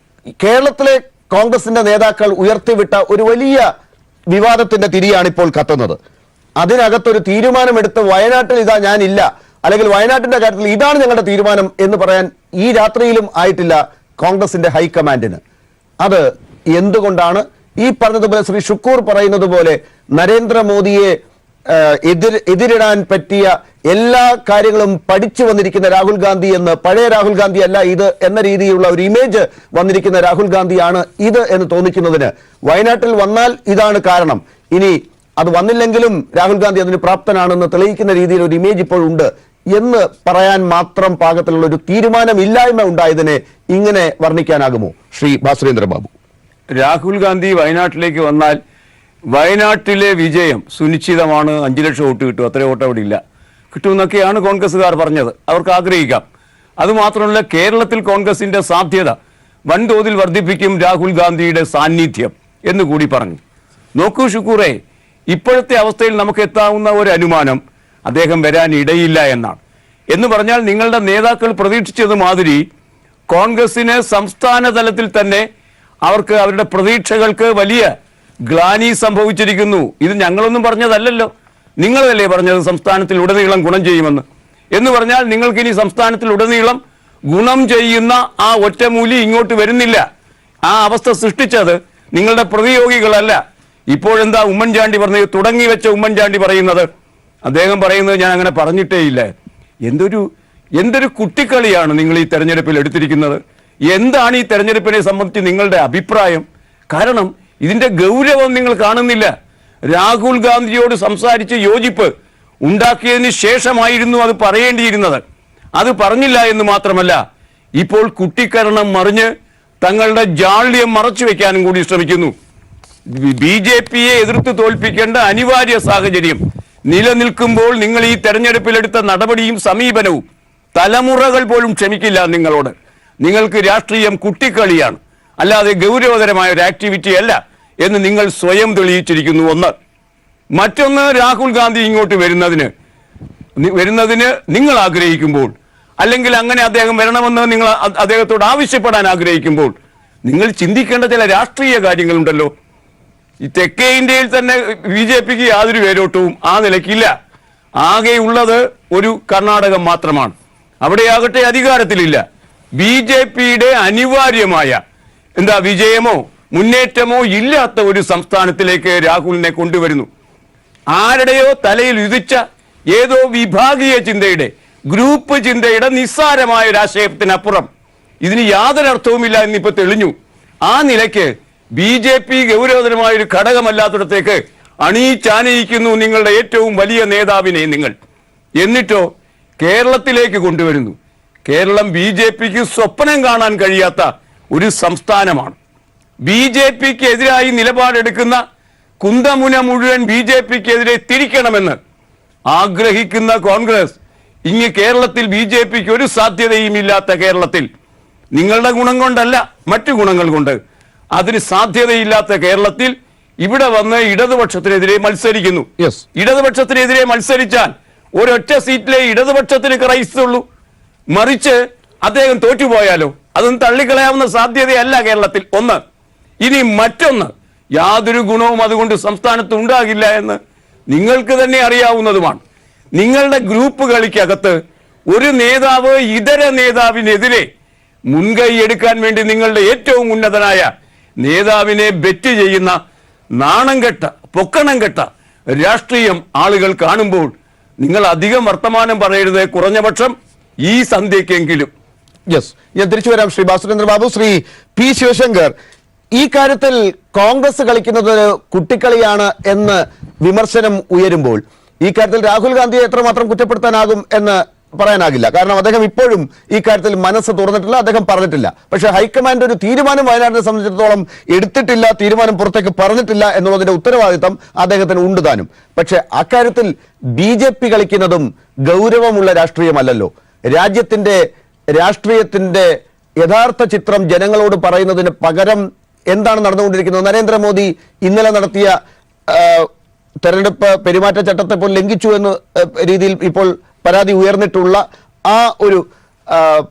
കേരളത്തിലെ കോൺഗ്രസിന്റെ നേതാക്കൾ ഉയർത്തിവിട്ട ഒരു വലിയ വിവാദത്തിന്റെ തിരിയാണ് ഇപ്പോൾ കത്തുന്നത്. അതിനകത്തൊരു തീരുമാനമെടുത്ത് വയനാട്ടിൽ ഇതാ ഞാനില്ല, അല്ലെങ്കിൽ വയനാട്ടിന്റെ കാര്യത്തിൽ ഇതാണ് ഞങ്ങളുടെ തീരുമാനം എന്ന് പറയാൻ ഈ രാത്രിയിലും ആയിട്ടില്ല കോൺഗ്രസിന്റെ ഹൈക്കമാൻഡിന്. അത് എന്തുകൊണ്ടാണ്? ഈ പറഞ്ഞതുപോലെ ശ്രീ ശുക്കൂർ പറയുന്നത് പോലെ നരേന്ദ്രമോദിയെ എതിരിടാൻ പറ്റിയ എല്ലാ കാര്യങ്ങളും പഠിച്ചു വന്നിരിക്കുന്ന രാഹുൽ ഗാന്ധി എന്ന്, പഴയ രാഹുൽ ഗാന്ധി അല്ല ഇത് എന്ന രീതിയിലുള്ള ഒരു ഇമേജ് വന്നിരിക്കുന്ന രാഹുൽ ഗാന്ധിയാണ് ഇത് എന്ന് തോന്നിക്കുന്നതിന് വയനാട്ടിൽ വന്നാൽ ഇതാണ് കാരണം, ഇനി അത് വന്നില്ലെങ്കിലും രാഹുൽ ഗാന്ധി അതിന് പ്രാപ്തനാണെന്ന് തെളിയിക്കുന്ന രീതിയിൽ ഒരു ഇമേജ് ഇപ്പോഴുണ്ട് എന്ന് പറയാൻ മാത്രം പാകത്തിലുള്ള ഒരു തീരുമാനമില്ലായ്മ ഉണ്ടായതിനെ ഇങ്ങനെ വർണ്ണിക്കാനാകുമോ ശ്രീ ബാസുരേന്ദ്ര ബാബു? രാഹുൽ ഗാന്ധി വയനാട്ടിലേക്ക് വന്നാൽ വയനാട്ടിലെ വിജയം സുനിശ്ചിതമാണ്, 5 ലക്ഷം വോട്ട് കിട്ടും, അത്രയും വോട്ട് അവിടെ ഇല്ല, കിട്ടുമെന്നൊക്കെയാണ് കോൺഗ്രസ്സുകാർ പറഞ്ഞത്. അവർക്ക് ആഗ്രഹിക്കാം. അതുമാത്രമല്ല, കേരളത്തിൽ കോൺഗ്രസിന്റെ സാധ്യത വൻതോതിൽ വർദ്ധിപ്പിക്കും രാഹുൽ ഗാന്ധിയുടെ സാന്നിധ്യം എന്ന് കൂടി പറഞ്ഞു. നോക്കൂ ശുക്കൂറേ, ഇപ്പോഴത്തെ അവസ്ഥയിൽ നമുക്ക് എത്താവുന്ന ഒരു അനുമാനം അദ്ദേഹം വരാൻ ഇടയില്ല എന്നാണ്. എന്ന് പറഞ്ഞാൽ നിങ്ങളുടെ നേതാക്കൾ പ്രതീക്ഷിച്ചത് മാതിരി കോൺഗ്രസിന് സംസ്ഥാന തലത്തിൽ തന്നെ അവർക്ക് അവരുടെ പ്രതീക്ഷകൾക്ക് വലിയ ഗ്ലാനി സംഭവിച്ചിരിക്കുന്നു. ഇത് ഞങ്ങളൊന്നും പറഞ്ഞതല്ലല്ലോ, നിങ്ങളല്ലേ പറഞ്ഞത് സംസ്ഥാനത്തിൽ ഉടനീളം ഗുണം ചെയ്യുമെന്ന്. എന്ന് പറഞ്ഞാൽ നിങ്ങൾക്കിനി സംസ്ഥാനത്തിൽ ഉടനീളം ഗുണം ചെയ്യുന്ന ആ ഒറ്റമൂലി ഇങ്ങോട്ട് വരുന്നില്ല. ആ അവസ്ഥ സൃഷ്ടിച്ചത് നിങ്ങളുടെ പ്രതിയോഗികളല്ല. ഇപ്പോഴെന്താ ഉമ്മൻചാണ്ടി പറഞ്ഞത്, തുടങ്ങി വെച്ച ഉമ്മൻചാണ്ടി പറയുന്നത്, അദ്ദേഹം പറയുന്നത് ഞാൻ അങ്ങനെ പറഞ്ഞിട്ടേ ഇല്ല. എന്തൊരു കുട്ടിക്കളിയാണ് നിങ്ങൾ ഈ തെരഞ്ഞെടുപ്പിൽ എടുത്തിരിക്കുന്നത്. എന്താണ് ഈ തെരഞ്ഞെടുപ്പിനെ സംബന്ധിച്ച് നിങ്ങളുടെ അഭിപ്രായം? കാരണം ഇതിന്റെ ഗൗരവം നിങ്ങൾ കാണുന്നില്ല. രാഹുൽ ഗാന്ധിയോട് സംസാരിച്ച് യോജിപ്പ് ഉണ്ടാക്കിയതിന് ശേഷമായിരുന്നു അത് പറയേണ്ടിയിരുന്നത്. അത് പറഞ്ഞില്ല എന്ന് മാത്രമല്ല, ഇപ്പോൾ കുട്ടിക്കരണം മറിഞ്ഞ് തങ്ങളുടെ ജാള്യം മറച്ചു വെക്കാനും കൂടി ശ്രമിക്കുന്നു. BJPയെ എതിർത്ത് തോൽപ്പിക്കേണ്ട അനിവാര്യ സാഹചര്യം നിലനിൽക്കുമ്പോൾ നിങ്ങൾ ഈ തെരഞ്ഞെടുപ്പിലെടുത്ത നടപടിയും സമീപനവും തലമുറകൾ പോലും ക്ഷമിക്കില്ല നിങ്ങളോട്. നിങ്ങൾക്ക് രാഷ്ട്രീയം കുട്ടിക്കളിയാണ്, അല്ലാതെ ഗൗരവതരമായ ഒരു ആക്ടിവിറ്റി അല്ല എന്ന് നിങ്ങൾ സ്വയം തെളിയിച്ചിരിക്കുന്നു. ഒന്ന്. മറ്റൊന്ന്, രാഹുൽ ഗാന്ധി ഇങ്ങോട്ട് വരുന്നതിന് നിങ്ങൾ ആഗ്രഹിക്കുമ്പോൾ, അല്ലെങ്കിൽ അങ്ങനെ അദ്ദേഹം വരണമെന്ന് നിങ്ങൾ അദ്ദേഹത്തോട് ആവശ്യപ്പെടാൻ ആഗ്രഹിക്കുമ്പോൾ നിങ്ങൾ ചിന്തിക്കേണ്ട ചില രാഷ്ട്രീയ കാര്യങ്ങളുണ്ടല്ലോ. ഈ തെക്കേ ഇന്ത്യയിൽ തന്നെ BJPക്ക് യാതൊരു വേരോട്ടവും ആ നിലയ്ക്കില്ല. ആകെയുള്ളത് ഒരു കർണാടകം മാത്രമാണ്. അവിടെയാകട്ടെ അധികാരത്തിലില്ല. BJPയുടെ അനിവാര്യമായ വിജയമോ മുന്നേറ്റമോ ഇല്ലാത്ത ഒരു സംസ്ഥാനത്തിലേക്ക് രാഹുലിനെ കൊണ്ടുവരുന്നു. ആരുടെയോ തലയിൽ ഉദിച്ച ഏതോ വിഭാഗീയ ചിന്തയുടെ, ഗ്രൂപ്പ് ചിന്തയുടെ നിസ്സാരമായ ഒരു ആശയത്തിനപ്പുറം ഇതിന് യാതൊരു അർത്ഥവുമില്ല എന്നിപ്പോ തെളിഞ്ഞു. ആ നിലയ്ക്ക് BJP ഗൗരവതരമായ ഒരു ഘടകമല്ലാത്തിടത്തേക്ക് അണിയിച്ചാനയിക്കുന്നു നിങ്ങളുടെ ഏറ്റവും വലിയ നേതാവിനെ നിങ്ങൾ. എന്നിട്ടോ കേരളത്തിലേക്ക് കൊണ്ടുവരുന്നു. കേരളം BJPക്ക് സ്വപ്നം കാണാൻ കഴിയാത്ത ഒരു സംസ്ഥാനമാണ്. BJPക്ക് എതിരായി നിലപാടെടുക്കുന്ന കുന്തമുന മുഴുവൻ BJPക്കെതിരെ തിരിക്കണമെന്ന് ആഗ്രഹിക്കുന്ന കോൺഗ്രസ് ഇങ്ങ് കേരളത്തിൽ BJPക്ക് ഒരു സാധ്യതയും ഇല്ലാത്ത കേരളത്തിൽ, നിങ്ങളുടെ ഗുണം കൊണ്ടല്ല മറ്റു ഗുണങ്ങൾ കൊണ്ട് അതിന് സാധ്യതയില്ലാത്ത കേരളത്തിൽ ഇവിടെ വന്ന് ഇടതുപക്ഷത്തിനെതിരെ മത്സരിക്കുന്നു. ഇടതുപക്ഷത്തിനെതിരെ മത്സരിച്ചാൽ ഒരൊറ്റ സീറ്റിലെ ഇടതുപക്ഷത്തിന് ക്രൈസ്തുള്ളൂ. മറിച്ച് അദ്ദേഹം തോറ്റുപോയാലോ അതൊന്നും തള്ളിക്കളയാവുന്ന സാധ്യതയല്ല കേരളത്തിൽ. ഒന്ന്. ഇനി മറ്റൊന്ന്, യാതൊരു ഗുണവും അതുകൊണ്ട് സംസ്ഥാനത്ത് ഉണ്ടാകില്ല എന്ന് നിങ്ങൾക്ക് തന്നെ അറിയാവുന്നതുമാണ്. നിങ്ങളുടെ ഗ്രൂപ്പ് കളിക്കകത്ത് ഒരു നേതാവ് ഇതര നേതാവിനെതിരെ മുൻകൈ എടുക്കാൻ വേണ്ടി നിങ്ങളുടെ ഏറ്റവും ഉന്നതനായ നേതാവിനെ ബെറ്റ് ചെയ്യുന്ന നാണം കെട്ട പൊക്കണം കെട്ട രാഷ്ട്രീയം ആളുകൾ കാണുമ്പോൾ നിങ്ങൾ അധികം വർത്തമാനം പറയരുത്. കുറഞ്ഞപക്ഷം ഈ സന്ധ്യക്കെങ്കിലും യെസ്, ഞാൻ തിരിച്ചു വരാം ശ്രീ ബാസുരേന്ദ്ര ബാബു. ശ്രീ പി ശിവശങ്കർ, ഈ കാര്യത്തിൽ കോൺഗ്രസ് കളിക്കുന്നത് കുട്ടിക്കളിയാണ് എന്ന് വിമർശനം ഉയരുമ്പോൾ ഈ കാര്യത്തിൽ രാഹുൽ ഗാന്ധിയെ എത്രമാത്രം കുറ്റപ്പെടുത്താനാകും എന്ന് പറയാനാകില്ല. കാരണം അദ്ദേഹം ഇപ്പോഴും ഈ കാര്യത്തിൽ മനസ്സ് തുറന്നിട്ടില്ല, അദ്ദേഹം പറഞ്ഞിട്ടില്ല. പക്ഷേ ഹൈക്കമാൻഡ് ഒരു തീരുമാനം വയനാടിനെ സംബന്ധിച്ചിടത്തോളം എടുത്തിട്ടില്ല, തീരുമാനം പുറത്തേക്ക് പറഞ്ഞിട്ടില്ല എന്നുള്ളതിന്റെ ഉത്തരവാദിത്തം അദ്ദേഹത്തിന് ഉണ്ട് താനും. പക്ഷേ അക്കാര്യത്തിൽ BJP കളിക്കുന്നതും ഗൗരവമുള്ള രാഷ്ട്രീയമല്ലല്ലോ. രാജ്യത്തിന്റെ രാഷ്ട്രീയത്തിന്റെ യഥാർത്ഥ ചിത്രം ജനങ്ങളോട് പറയുന്നതിന് പകരം എന്താണ് നടന്നുകൊണ്ടിരിക്കുന്നത്? നരേന്ദ്രമോദി ഇന്നലെ നടത്തിയ തെരഞ്ഞെടുപ്പ് പെരുമാറ്റച്ചട്ടത്തെ പോലും ലംഘിച്ചു എന്ന രീതിയിൽ ഇപ്പോൾ പരാതി ഉയർന്നിട്ടുള്ള ആ ഒരു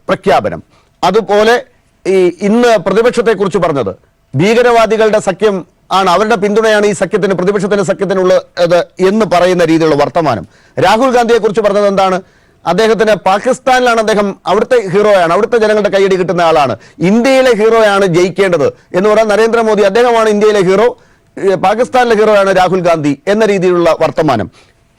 പ്രഖ്യാപനം, അതുപോലെ ഇന്ന് പ്രതിപക്ഷത്തെക്കുറിച്ച് പറഞ്ഞത് ഭീകരവാദികളുടെ സഖ്യം ആണ്, അവരുടെ പിന്തുണയാണ് ഈ സഖ്യത്തിന്, പ്രതിപക്ഷത്തിന്റെ സഖ്യത്തിനുള്ളത് എന്ന് പറയുന്ന രീതിയിലുള്ള വർത്തമാനം. രാഹുൽ ഗാന്ധിയെ കുറിച്ച് പറഞ്ഞത് എന്താണ്? അദ്ദേഹത്തിന് പാകിസ്ഥാനിലാണ് അദ്ദേഹം അവിടുത്തെ ഹീറോയാണ്, അവിടുത്തെ ജനങ്ങളുടെ കൈയടി കിട്ടുന്ന ആളാണ്, ഇന്ത്യയിലെ ഹീറോയാണ് ജയിക്കേണ്ടത് എന്ന് പറയാൻ നരേന്ദ്രമോദി അദ്ദേഹമാണ് ഇന്ത്യയിലെ ഹീറോ, പാകിസ്ഥാനിലെ ഹീറോയാണ് രാഹുൽ ഗാന്ധി എന്ന രീതിയിലുള്ള വർത്തമാനം.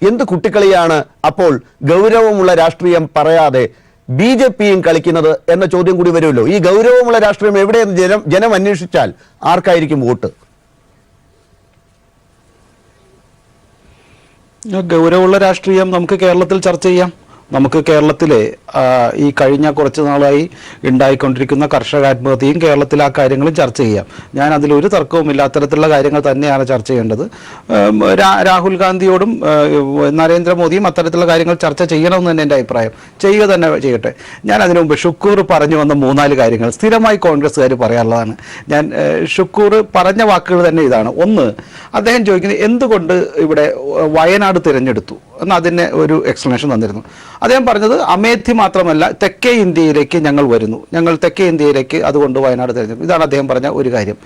എന്ത് കുട്ടിക്കളിയാണ് അപ്പോൾ ഗൗരവമുള്ള രാഷ്ട്രീയം പറയാതെ BJPയും കളിക്കുന്നത് എന്ന ചോദ്യം കൂടി വരുമല്ലോ. ഈ ഗൗരവമുള്ള രാഷ്ട്രീയം എവിടെയെന്ന് ജനം അന്വേഷിച്ചാൽ ആർക്കായിരിക്കും വോട്ട്? ഗൗരവമുള്ള രാഷ്ട്രീയം നമുക്ക് കേരളത്തിൽ ചർച്ച ചെയ്യാം. നമുക്ക് കേരളത്തിലെ ഈ കഴിഞ്ഞ കുറച്ച് നാളായി ഉണ്ടായിക്കൊണ്ടിരിക്കുന്ന കർഷക ആത്മഹത്യയും കേരളത്തിൽ ആ കാര്യങ്ങളും ചർച്ച ചെയ്യാം. ഞാൻ അതിലൊരു തർക്കവുമില്ല, അത്തരത്തിലുള്ള കാര്യങ്ങൾ തന്നെയാണ് ചർച്ച ചെയ്യേണ്ടത്. രാഹുൽ ഗാന്ധിയോടും നരേന്ദ്രമോദിയും അത്തരത്തിലുള്ള കാര്യങ്ങൾ ചർച്ച ചെയ്യണമെന്ന് തന്നെ എൻ്റെ അഭിപ്രായം. ചെയ്യുക തന്നെ ചെയ്യട്ടെ. ഞാൻ അതിനു മുമ്പ് ഷുക്കൂർ പറഞ്ഞു വന്ന 3-4 കാര്യങ്ങൾ സ്ഥിരമായി കോൺഗ്രസ്സുകാർ പറയാനുള്ളതാണ്. ഞാൻ ഷുക്കൂർ പറഞ്ഞ വാക്കുകൾ തന്നെ ഇതാണ്. ഒന്ന്, അദ്ദേഹം ചോദിക്കുന്നത് എന്തുകൊണ്ട് ഇവിടെ വയനാട് തിരഞ്ഞെടുത്തു എന്ന് അതിന് ഒരു എക്സ്പ്ലനേഷൻ തന്നിരുന്നു. അദ്ദേഹം പറഞ്ഞത് അമേഠി മാത്രമല്ല തെക്കേ ഇന്ത്യയിലേക്ക് ഞങ്ങൾ വരുന്നു, ഞങ്ങൾ തെക്കേ ഇന്ത്യയിലേക്ക് അതുകൊണ്ട് വയനാട് തിരഞ്ഞെടുക്കും. ഇതാണ് അദ്ദേഹം പറഞ്ഞ ഒരു കാര്യം.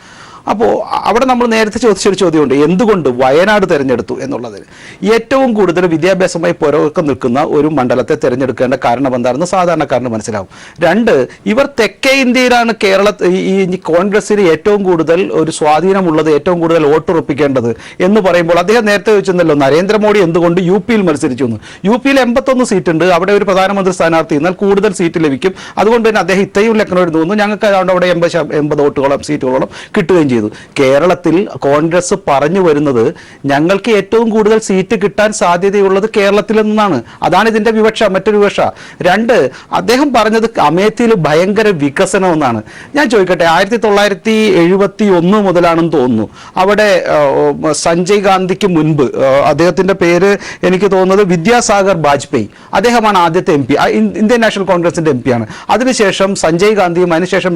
അപ്പോൾ അവിടെ നമ്മൾ നേരത്തെ ചോദിച്ചൊരു ചോദ്യമുണ്ട്, എന്തുകൊണ്ട് വയനാട് തിരഞ്ഞെടുത്തു എന്നുള്ളതിന്. ഏറ്റവും കൂടുതൽ വിദ്യാഭ്യാസമായി പുറകെ നിൽക്കുന്ന ഒരു മണ്ഡലത്തെ തിരഞ്ഞെടുക്കേണ്ട കാരണം എന്താണെന്ന് സാധാരണക്കാരന് മനസ്സിലാവും. 2, ഇവർ തെക്കേ ഇന്ത്യയിലാണ് ഈ കോൺഗ്രസിന് ഏറ്റവും കൂടുതൽ ഒരു സ്വാധീനമുള്ളത്, ഏറ്റവും കൂടുതൽ വോട്ടുറപ്പിക്കേണ്ടത് എന്ന് പറയുമ്പോൾ അദ്ദേഹം നേരത്തെ ചോദിച്ചല്ലോ നരേന്ദ്രമോദി എന്തുകൊണ്ട് UPയിൽ മത്സരിച്ചു എന്ന്. UPയിൽ 81 സീറ്റ് ഉണ്ട്, അവിടെ ഒരു പ്രധാനമന്ത്രി സ്ഥാനാർത്ഥി എന്നാൽ കൂടുതൽ സീറ്റ് ലഭിക്കും, അതുകൊണ്ട് തന്നെ അദ്ദേഹം ഇത്രയും ലക്നൌ തോന്നുന്നു ഞങ്ങൾക്ക് അവിടെ 80 വോട്ടുകളോളം സീറ്റുകളോളം കിട്ടുകയും ചെയ്തു. കേരളത്തിൽ കോൺഗ്രസ് പറഞ്ഞു വരുന്നത് ഞങ്ങൾക്ക് ഏറ്റവും കൂടുതൽ സീറ്റ് കിട്ടാൻ സാധ്യതയുള്ളത് കേരളത്തിൽ നിന്നാണ്. അതാണ് ഇതിന്റെ മറ്റൊരു വിവക്ഷ. 2, അദ്ദേഹം പറഞ്ഞത് അമേഠിയിൽ ഭയങ്കര വികസനം എന്നാണ്. ഞാൻ ചോദിക്കട്ടെ, 1971 മുതലാണെന്ന് തോന്നുന്നു അവിടെ സഞ്ജയ് ഗാന്ധിക്ക് മുൻപ് അദ്ദേഹത്തിന്റെ പേര് എനിക്ക് തോന്നുന്നത് വിദ്യാസാഗർ വാജ്പേയി, അദ്ദേഹമാണ് ആദ്യത്തെ MP, ഇന്ത്യൻ നാഷണൽ കോൺഗ്രസിന്റെ MP ആണ്. അതിനുശേഷം സഞ്ജയ് ഗാന്ധിയും അതിനുശേഷം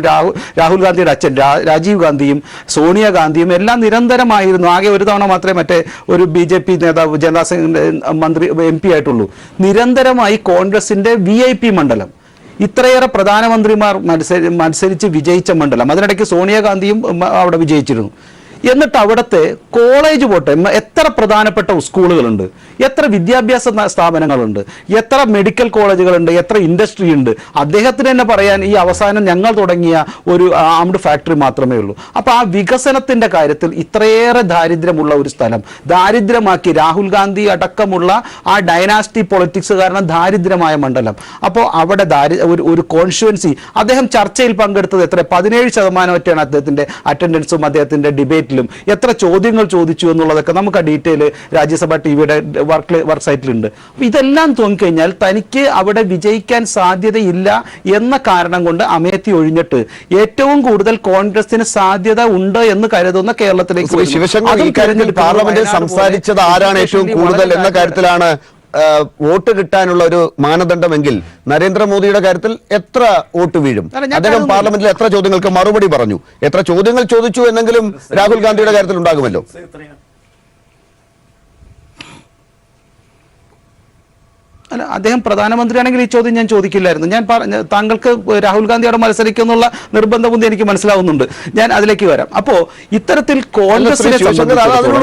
രാഹുൽ ഗാന്ധിയുടെ അച്ഛൻ രാജീവ് ഗാന്ധിയും സോണിയാഗാന്ധിയും എല്ലാം നിരന്തരമായിരുന്നു. ആകെ ഒരു തവണ മാത്രമേ മറ്റേ ഒരു BJP നേതാവ് ജനതാ മന്ത്രി MP ആയിട്ടുള്ളൂ. നിരന്തരമായി കോൺഗ്രസിന്റെ VIP മണ്ഡലം, ഇത്രയേറെ പ്രധാനമന്ത്രിമാർ മത്സരിച്ച് വിജയിച്ച മണ്ഡലം, അതിനിടയ്ക്ക് സോണിയാഗാന്ധിയും അവിടെ വിജയിച്ചിരുന്നു. എന്നിട്ട് അവിടുത്തെ കോളേജ് പോട്ടെ, എത്ര പ്രധാനപ്പെട്ട സ്കൂളുകളുണ്ട്, എത്ര വിദ്യാഭ്യാസ സ്ഥാപനങ്ങളുണ്ട്, എത്ര മെഡിക്കൽ കോളേജുകളുണ്ട്, എത്ര ഇൻഡസ്ട്രി ഉണ്ട്. അദ്ദേഹത്തിന് തന്നെ പറയാൻ ഈ അവസാനം ഞങ്ങൾ തുടങ്ങിയ ഒരു ആംഡ് ഫാക്ടറി മാത്രമേ ഉള്ളൂ. അപ്പോൾ ആ വികസനത്തിന്റെ കാര്യത്തിൽ ഇത്രയേറെ ദാരിദ്ര്യമുള്ള ഒരു സ്ഥലം ദാരിദ്ര്യമാക്കി രാഹുൽ ഗാന്ധി അടക്കമുള്ള ആ ഡൈനാസ്റ്റി പൊളിറ്റിക്സ് കാരണം ദാരിദ്ര്യമായ മണ്ഡലം. അപ്പോൾ അവിടെ ഒരു കോൺസ്റ്റുവൻസി അദ്ദേഹം ചർച്ചയിൽ പങ്കെടുത്തത് എത്ര 17% അദ്ദേഹത്തിന്റെ അറ്റൻഡൻസും അദ്ദേഹത്തിന്റെ ഡിബേറ്റ് എത്ര ചോദ്യങ്ങൾ ചോദിച്ചു എന്നുള്ളതൊക്കെ നമുക്ക് ആ ഡീറ്റെയിൽ രാജ്യസഭ TVയുടെ വർക്ക് സൈറ്റിലുണ്ട്. അപ്പൊ ഇതെല്ലാം തോന്നിക്കഴിഞ്ഞാൽ തനിക്ക് അവിടെ വിജയിക്കാൻ സാധ്യതയില്ല എന്ന കാരണം കൊണ്ട് അമേഠി ഒഴിഞ്ഞിട്ട് ഏറ്റവും കൂടുതൽ കോൺഗ്രസിന് സാധ്യത ഉണ്ട് എന്ന് കരുതുന്ന കേരളത്തിലേക്ക് ശിവശങ്കർ പാർലമെന്റിൽ സംസാരിച്ചത് ആരാണ് ഏറ്റവും കൂടുതൽ എന്ന കാര്യത്തിലാണ് വോട്ട് കിട്ടാനുള്ള ഒരു മാനദണ്ഡമെങ്കിൽ നരേന്ദ്രമോദിയുടെ കാര്യത്തിൽ എത്ര വോട്ട് വീഴും? അദ്ദേഹം പാർലമെന്റിൽ എത്ര ചോദ്യങ്ങൾക്ക് മറുപടി പറഞ്ഞു, എത്ര ചോദ്യങ്ങൾ ചോദിച്ചു എന്നെങ്കിലും രാഹുൽ ഗാന്ധിയുടെ കാര്യത്തിൽ ഉണ്ടാകുമല്ലോ. അല്ല, അദ്ദേഹം പ്രധാനമന്ത്രിയാണെങ്കിൽ ഈ ചോദ്യം ഞാൻ ചോദിക്കില്ലായിരുന്നു. ഞാൻ താങ്കൾക്ക് രാഹുൽ ഗാന്ധി അവിടെ മത്സരിക്കുന്നുള്ള നിർബന്ധമൊന്നും എനിക്ക് മനസ്സിലാവുന്നുണ്ട്, ഞാൻ അതിലേക്ക് വരാം. അപ്പോ ഇത്തരത്തിൽ കോൺഗ്രസിനെ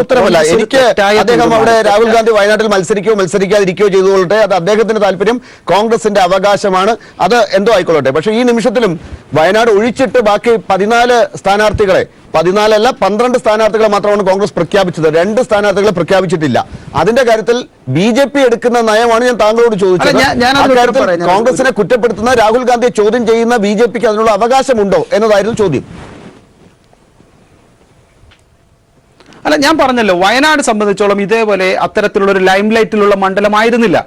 ഉത്തരവല്ല എനിക്ക്. അദ്ദേഹം അവിടെ രാഹുൽ ഗാന്ധി വയനാട്ടിൽ മത്സരിക്കാതിരിക്കുകയോ ചെയ്തുകൊള്ളട്ടെ, അത് അദ്ദേഹത്തിന്റെ താല്പര്യം, കോൺഗ്രസിന്റെ അവകാശമാണ്, അത് എന്തോ ആയിക്കൊള്ളട്ടെ. പക്ഷേ ഈ നിമിഷത്തിലും വയനാട് ഒഴിച്ചിട്ട് ബാക്കി 14 സ്ഥാനാർത്ഥികളെ 14 12 സ്ഥാനാർത്ഥികളെ മാത്രമാണ് കോൺഗ്രസ് പ്രഖ്യാപിച്ചത്. 2 സ്ഥാനാർത്ഥികളെ പ്രഖ്യാപിച്ചിട്ടില്ല. അതിന്റെ കാര്യത്തിൽ BJP എടുക്കുന്ന നയമാണ് ഞാൻ താങ്കളോട് ചോദിച്ചത്. അക്കാര്യത്തിൽ കോൺഗ്രസിനെ കുറ്റപ്പെടുത്തുന്ന രാഹുൽ ഗാന്ധിയെ ചോദ്യം ചെയ്യുന്ന BJPക്ക് അതിനുള്ള അവകാശമുണ്ടോ എന്നതായിരുന്നു ചോദ്യം. അല്ല, ഞാൻ പറഞ്ഞല്ലോ, വയനാട് സംബന്ധിച്ചോളം ഇതേപോലെ അത്തരത്തിലുള്ള ഒരു ലൈം ലൈറ്റിലുള്ള മണ്ഡലമായിരുന്നില്ല.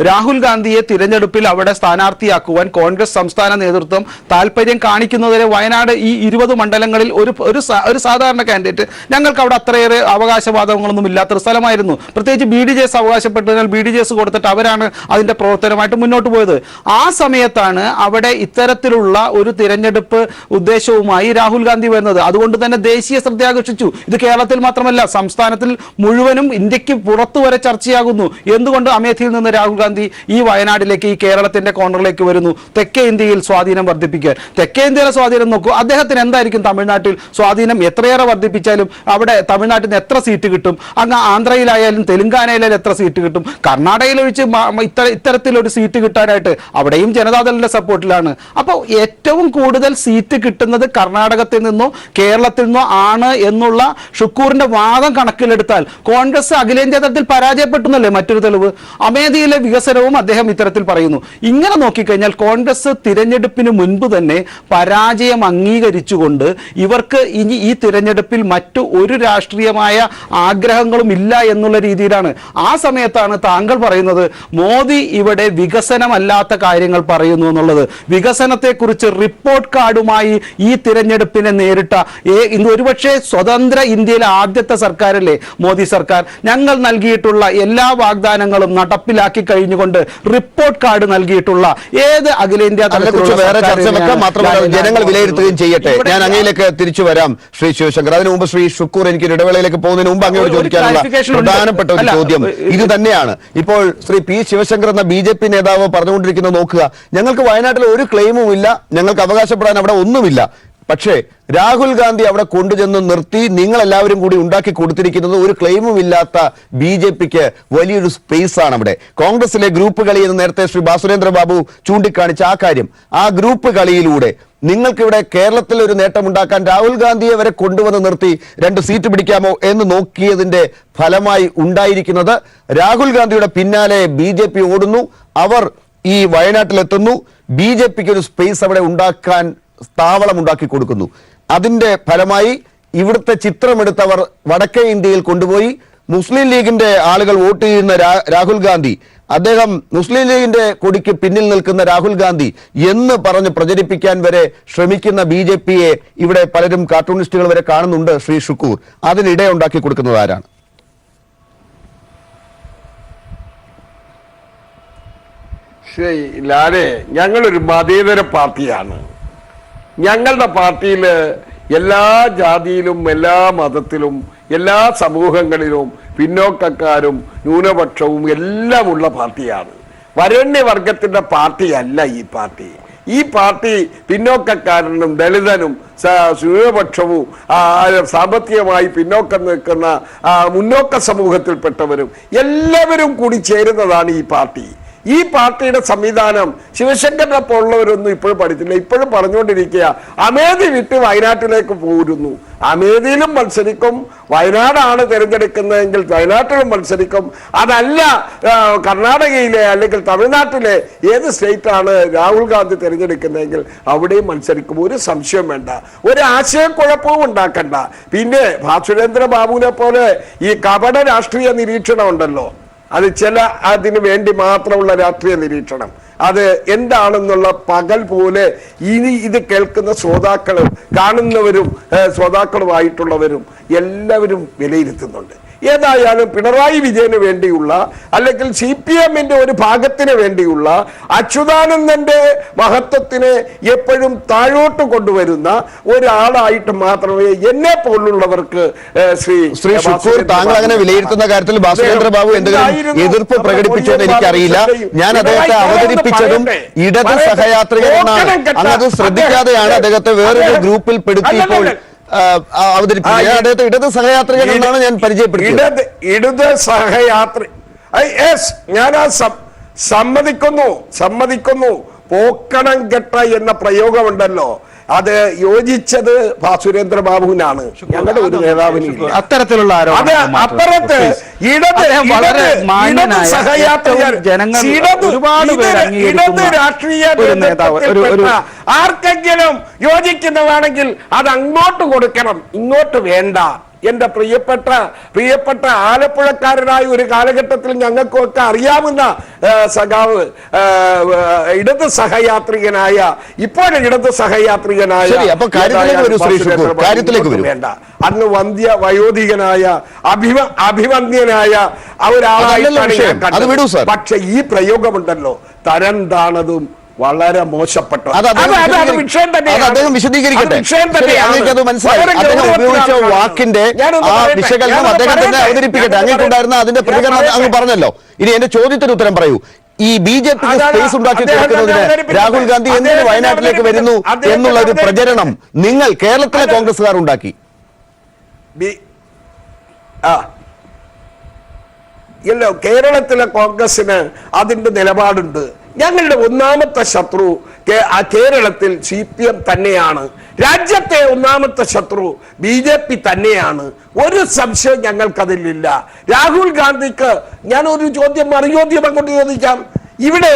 രാഹുൽ ഗാന്ധിയെ തിരഞ്ഞെടുപ്പിൽ അവിടെ സ്ഥാനാർത്ഥിയാക്കുവാൻ കോൺഗ്രസ് സംസ്ഥാന നേതൃത്വം താല്പര്യം കാണിക്കുന്നതിന് വയനാട് ഈ 20 മണ്ഡലങ്ങളിൽ ഒരു സാധാരണ കാൻഡിഡേറ്റ്, ഞങ്ങൾക്ക് അവിടെ അത്രയേറെ അവകാശവാദങ്ങളൊന്നും ഇല്ലാത്തൊരു സ്ഥലമായിരുന്നു. പ്രത്യേകിച്ച് BDJS അവകാശപ്പെട്ടതിനാൽ BDJS കൊടുത്തിട്ട് അവരാണ് അതിന്റെ പ്രവർത്തനമായിട്ട് മുന്നോട്ട് പോയത്. ആ സമയത്താണ് അവിടെ ഇത്തരത്തിലുള്ള ഒരു തിരഞ്ഞെടുപ്പ് ഉദ്ദേശവുമായി രാഹുൽ ഗാന്ധി വരുന്നത്. അതുകൊണ്ട് തന്നെ ദേശീയ ശ്രദ്ധ ആകർഷിച്ചു. ഇത് കേരളത്തിൽ മാത്രമല്ല, സംസ്ഥാനത്തിൽ മുഴുവനും, ഇന്ത്യക്ക് പുറത്തു വരെ ചർച്ചയാകുന്നു. എന്തുകൊണ്ട് അമേഠിയിൽ നിന്ന് രാഹുൽ ഗാന്ധി ഈ വയനാട്ടിലേക്ക്, ഈ കേരളത്തിന്റെ കോർണറിലേക്ക് വരുന്നു? തെക്കേ ഇന്ത്യയിൽ സ്വാധീനം വർദ്ധിപ്പിക്കാൻ. തെക്കേ ഇന്ത്യയിലെ സ്വാധീനം നോക്കൂ. അദ്ദേഹത്തിന് എന്തായിരിക്കും തമിഴ്നാട്ടിൽ സ്വാധീനം? എത്രയേറെ വർദ്ധിപ്പിച്ചാലും അവിടെ തമിഴ്നാട്ടിൽ നിന്ന് എത്ര സീറ്റ് കിട്ടും? അങ്ങ് ആന്ധ്രയിലായാലും തെലുങ്കാനയിലായാലും എത്ര സീറ്റ് കിട്ടും? കർണാടകയിൽ ഒഴിച്ച് ഇത്തരത്തിലൊരു സീറ്റ് കിട്ടാനായിട്ട് അവിടെയും ജനതാദളിന്റെ സപ്പോർട്ടിലാണ്. അപ്പോൾ ഏറ്റവും കൂടുതൽ സീറ്റ് കിട്ടുന്നത് കർണാടകത്തിൽ നിന്നോ കേരളത്തിൽ നിന്നോ ആണ് എന്നുള്ള ഷുക്കൂറിന്റെ വാദം കണക്കിലെടുത്താൽ കോൺഗ്രസ് അഖിലേന്ത്യാ തലത്തിൽ പരാജയപ്പെട്ടെന്നല്ലേ മറ്റൊരു തെളിവ്. അമേഠിയിലെ വികസനവും അദ്ദേഹം ഇത്തരത്തിൽ പറയുന്നു. ഇങ്ങനെ നോക്കിക്കഴിഞ്ഞാൽ കോൺഗ്രസ് തിരഞ്ഞെടുപ്പിന് മുൻപ് തന്നെ പരാജയം അംഗീകരിച്ചുകൊണ്ട് ഇവർക്ക് ഇനി ഈ തിരഞ്ഞെടുപ്പിൽ മറ്റു ഒരു രാഷ്ട്രീയമായ ആഗ്രഹങ്ങളും ഇല്ല എന്നുള്ള രീതിയിലാണ്. ആ സമയത്താണ് താങ്കൾ പറയുന്നത് മോദി ഇവിടെ വികസനമല്ലാത്ത കാര്യങ്ങൾ പറയുന്നു എന്നുള്ളത്. വികസനത്തെക്കുറിച്ച് റിപ്പോർട്ട് കാർഡുമായി ഈ തിരഞ്ഞെടുപ്പിനെ നേരിട്ട ഇന്ന് ഒരുപക്ഷെ സ്വതന്ത്ര ഇന്ത്യയിലെ ആദ്യത്തെ സർക്കാരല്ലേ മോദി സർക്കാർ. ഞങ്ങൾ നൽകിയിട്ടുള്ള എല്ലാ വാഗ്ദാനങ്ങളും നടപ്പിലാക്കി കഴിഞ്ഞുകൊണ്ട് റിപ്പോർട്ട് കാർഡ് നൽകിയിട്ടുള്ള ഏത് അഖിലേന്ത്യാ തലത്തിലുള്ള വേറെ ചർച്ച വെക്കാം. മാത്രമല്ല ജനങ്ങൾ വിലയിരുത്തുകയും ചെയ്യട്ടെ. ഞാൻ അങ്ങയിലേക്ക് തിരിച്ചു വരാം ശ്രീ ശിവശങ്കർ. അതിനു മുമ്പ് ശ്രീ ഷുക്കൂർ, എനിക്ക് ഇടവേളയിലേക്ക് പോകുന്നതിന് മുമ്പ് അങ്ങോട്ട് ചോദിക്കാനുള്ള പ്രധാനപ്പെട്ട ഒരു ചോദ്യം ഇത് തന്നെയാണ്. ഇപ്പോൾ ശ്രീ P. ശിവശങ്കർ എന്ന BJP നേതാവ് പറഞ്ഞുകൊണ്ടിരിക്കുന്നത് നോക്കുക, ഞങ്ങൾക്ക് വയനാട്ടിൽ ഒരു ക്ലെയിമും ഇല്ല, ഞങ്ങൾക്ക് അവകാശപ്പെടാൻ അവിടെ ഒന്നുമില്ല. പക്ഷേ രാഹുൽ ഗാന്ധി അവിടെ കൊണ്ടുചെന്ന് നിർത്തി നിങ്ങൾ എല്ലാവരും കൂടി ഉണ്ടാക്കി കൊടുത്തിരിക്കുന്നത് ഒരു ക്ലെയിമും ഇല്ലാത്ത BJPക്ക് വലിയൊരു സ്പേസ് ആണ് അവിടെ. കോൺഗ്രസിലെ ഗ്രൂപ്പ് കളി എന്ന് നേരത്തെ ശ്രീ ബാസുരേന്ദ്ര ബാബു ചൂണ്ടിക്കാണിച്ച ആ കാര്യം, ആ ഗ്രൂപ്പ് കളിയിലൂടെ നിങ്ങൾക്കിവിടെ കേരളത്തിൽ ഒരു നേട്ടമുണ്ടാക്കാൻ രാഹുൽ ഗാന്ധിയെ വരെ കൊണ്ടുവന്ന് നിർത്തി 2 സീറ്റ് പിടിക്കാമോ എന്ന് നോക്കിയതിന്റെ ഫലമായി ഉണ്ടായിരിക്കുന്നത് രാഹുൽ ഗാന്ധിയുടെ പിന്നാലെ BJP ഓടുന്നു. അവർ ഈ വയനാട്ടിലെത്തുന്നു. BJPക്ക് ഒരു സ്പേസ് അവിടെ ഉണ്ടാക്കാൻ താവളം ഉണ്ടാക്കി കൊടുക്കുന്നു. അതിന്റെ ഫലമായി ഇവിടുത്തെ ചിത്രമെടുത്തവർ വടക്കേ ഇന്ത്യയിൽ കൊണ്ടുപോയി മുസ്ലിം ലീഗിന്റെ ആളുകൾ വോട്ട് ചെയ്യുന്ന രാഹുൽ ഗാന്ധി, അദ്ദേഹം മുസ്ലിം ലീഗിന്റെ കൊടിക്ക് പിന്നിൽ നിൽക്കുന്ന രാഹുൽ ഗാന്ധി എന്ന് പറഞ്ഞ് പ്രചരിപ്പിക്കാൻ വരെ ശ്രമിക്കുന്ന BJPയെ ഇവിടെ പലരും കാർട്ടൂണിസ്റ്റുകൾ വരെ കാണുന്നുണ്ട്. ശ്രീ ഷുക്കൂർ, അതിനിടെ ഉണ്ടാക്കി കൊടുക്കുന്നത് ആരാണ്? ശരി ലാലേ, ഞങ്ങളൊരു മതേതര പാർട്ടിയാണ്. ഞങ്ങളുടെ പാർട്ടിയിൽ എല്ലാ ജാതിയിലും എല്ലാ മതത്തിലും എല്ലാ സമൂഹങ്ങളിലും പിന്നോക്കക്കാരും ന്യൂനപക്ഷവും എല്ലാം ഉള്ള പാർട്ടിയാണ്. വരേണ്യവർഗത്തിന്റെ പാർട്ടിയല്ല ഈ പാർട്ടി. ഈ പാർട്ടി പിന്നോക്കക്കാരനും ദളിതനും ന്യൂനപക്ഷവും സാമ്പത്തികമായി പിന്നോക്കം നിൽക്കുന്ന മുന്നോക്ക സമൂഹത്തിൽപ്പെട്ടവരും എല്ലാവരും കൂടി ചേരുന്നതാണ് ഈ പാർട്ടി. ഈ പാർട്ടിയുടെ സംവിധാനം ശിവശങ്കറിനെ പോലുള്ളവരൊന്നും ഇപ്പോഴും പഠിച്ചില്ല. ഇപ്പോഴും പറഞ്ഞുകൊണ്ടിരിക്കുക അമേഠി വിട്ട് വയനാട്ടിലേക്ക് പോരുന്നു. അമേഠിയിലും മത്സരിക്കും, വയനാടാണ് തിരഞ്ഞെടുക്കുന്നതെങ്കിൽ വയനാട്ടിലും മത്സരിക്കും. അതല്ല കർണാടകയിലെ അല്ലെങ്കിൽ തമിഴ്നാട്ടിലെ ഏത് സ്റ്റേറ്റാണ് രാഹുൽ ഗാന്ധി തിരഞ്ഞെടുക്കുന്നതെങ്കിൽ അവിടെയും മത്സരിക്കും. ഒരു സംശയം വേണ്ട, ഒരു ആശയക്കുഴപ്പവും ഉണ്ടാക്കണ്ട. പിന്നെ ഭാസുരേന്ദ്ര ബാബുവിനെ പോലെ ഈ കപട രാഷ്ട്രീയ നിരീക്ഷണം ഉണ്ടല്ലോ, അത് അതിനു വേണ്ടി മാത്രമുള്ള രാഷ്ട്രീയ നിരീക്ഷണം, അത് എന്താണെന്നുള്ള പകൽ പോലെ ഇനി ഇത് കേൾക്കുന്ന ശ്രോതാക്കളും കാണുന്നവരും ശ്രോതാക്കളുമായിട്ടുള്ളവരും എല്ലാവരും വിലയിരുത്തുന്നുണ്ട്. ഏതായാലും പിണറായി വിജയന് വേണ്ടിയുള്ള അല്ലെങ്കിൽ CPMന്റെ ഒരു ഭാഗത്തിന് വേണ്ടിയുള്ള അച്യുതാനന്ദന്റെ മഹത്വത്തിനെ എപ്പോഴും താഴോട്ട് കൊണ്ടുവരുന്ന ഒരാളായിട്ട് മാത്രമേ എന്നെ പോലുള്ളവർക്ക് ശ്രീ ഷുക്കൂർ താങ്കൾ അങ്ങനെ വിലയിരുത്തുന്ന കാര്യത്തിൽ ബാസുരേന്ദ്ര ബാബു എന്തെങ്കിലും എതിർപ്പ് പ്രകടിപ്പിച്ചെന്ന് എനിക്കറിയില്ല. ഞാൻ അദ്ദേഹത്തെ അവതരിപ്പിച്ചതും ഇടത് സഹയാത്രികനെന്നാണ്. അങ്ങത് ശ്രദ്ധിക്കാതെയാണ് അദ്ദേഹത്തെ വേറൊരു ഗ്രൂപ്പിൽ പെടുത്തി ഇപ്പോൾ അവതരിപ്പിക്കുക. അദ്ദേഹത്തെ ഇടത് സഹയാത്രികൻ എന്നാണ് ഞാൻ പരിചയപ്പെടുത്തിയത്. ഇടത് സഹയാത്രി ഞാൻ സമ്മതിക്കുന്നു. പോക്കണം കെട്ട എന്ന പ്രയോഗമുണ്ടല്ലോ, അത് യോജിച്ചത് സുരേന്ദ്ര ബാബുവിനാണ്, ഞങ്ങളുടെ ഒരു നേതാവിന്. അത്തരത്തിലുള്ള അപ്പുറത്ത് ഇടത് രാഷ്ട്രീയ ആർക്കെങ്കിലും യോജിക്കുന്നതാണെങ്കിൽ അത് അങ്ങോട്ട് കൊടുക്കണം, ഇങ്ങോട്ട് വേണ്ട. എന്റെ പ്രിയപ്പെട്ട ആലപ്പുഴക്കാരനായ ഒരു കാലഘട്ടത്തിൽ ഞങ്ങൾക്കൊക്കെ അറിയാവുന്ന സഖാവ്, ഇടത് സഹയാത്രികനായ, ഇപ്പോഴും ഇടത് സഹയാത്രികനായ വേണ്ട, അന്ന് വയോധികനായ അഭിവന്ദ്യനായ ഒരാളായിട്ടാണ്. പക്ഷെ ഈ പ്രയോഗമുണ്ടല്ലോ, തരം താണതും വളരെ മോശപ്പെട്ട വിഷയം വിശദീകരിക്കട്ടെ. അദ്ദേഹം ഉപയോഗിച്ച വാക്കിന്റെ ആ വിശകലനം അദ്ദേഹം തന്നെ അവതരിപ്പിക്കട്ടെ. അങ്ങേക്കുണ്ടായിരുന്ന അതിന്റെ പ്രതികരണം അങ്ങ് പറഞ്ഞല്ലോ. ഇനി എന്റെ ചോദ്യത്തിന് ഉത്തരം പറയൂ. ഈ BJP സ്പേസ് ഉണ്ടാക്കി കൊടുക്കുന്നതിന് രാഹുൽ ഗാന്ധി എന്തിന് വയനാട്ടിലേക്ക് വരുന്നു എന്നുള്ള ഒരു പ്രചരണം നിങ്ങൾ കേരളത്തിലെ കോൺഗ്രസ്സുകാർ ഉണ്ടാക്കി. കേരളത്തിലെ കോൺഗ്രസിന് അതിന്റെ നിലപാടുണ്ട്. ഞങ്ങളുടെ ഒന്നാമത്തെ ശത്രു കേരളത്തിൽ CPM തന്നെയാണ്. രാജ്യത്തെ ഒന്നാമത്തെ ശത്രു BJP തന്നെയാണ്. ഒരു സംശയം ഞങ്ങൾക്കതിലില്ല. രാഹുൽ ഗാന്ധിക്ക് ഞാൻ ഒരു മറുചോദ്യം അങ്ങോട്ട് ചോദിക്കാം. ഇവിടെ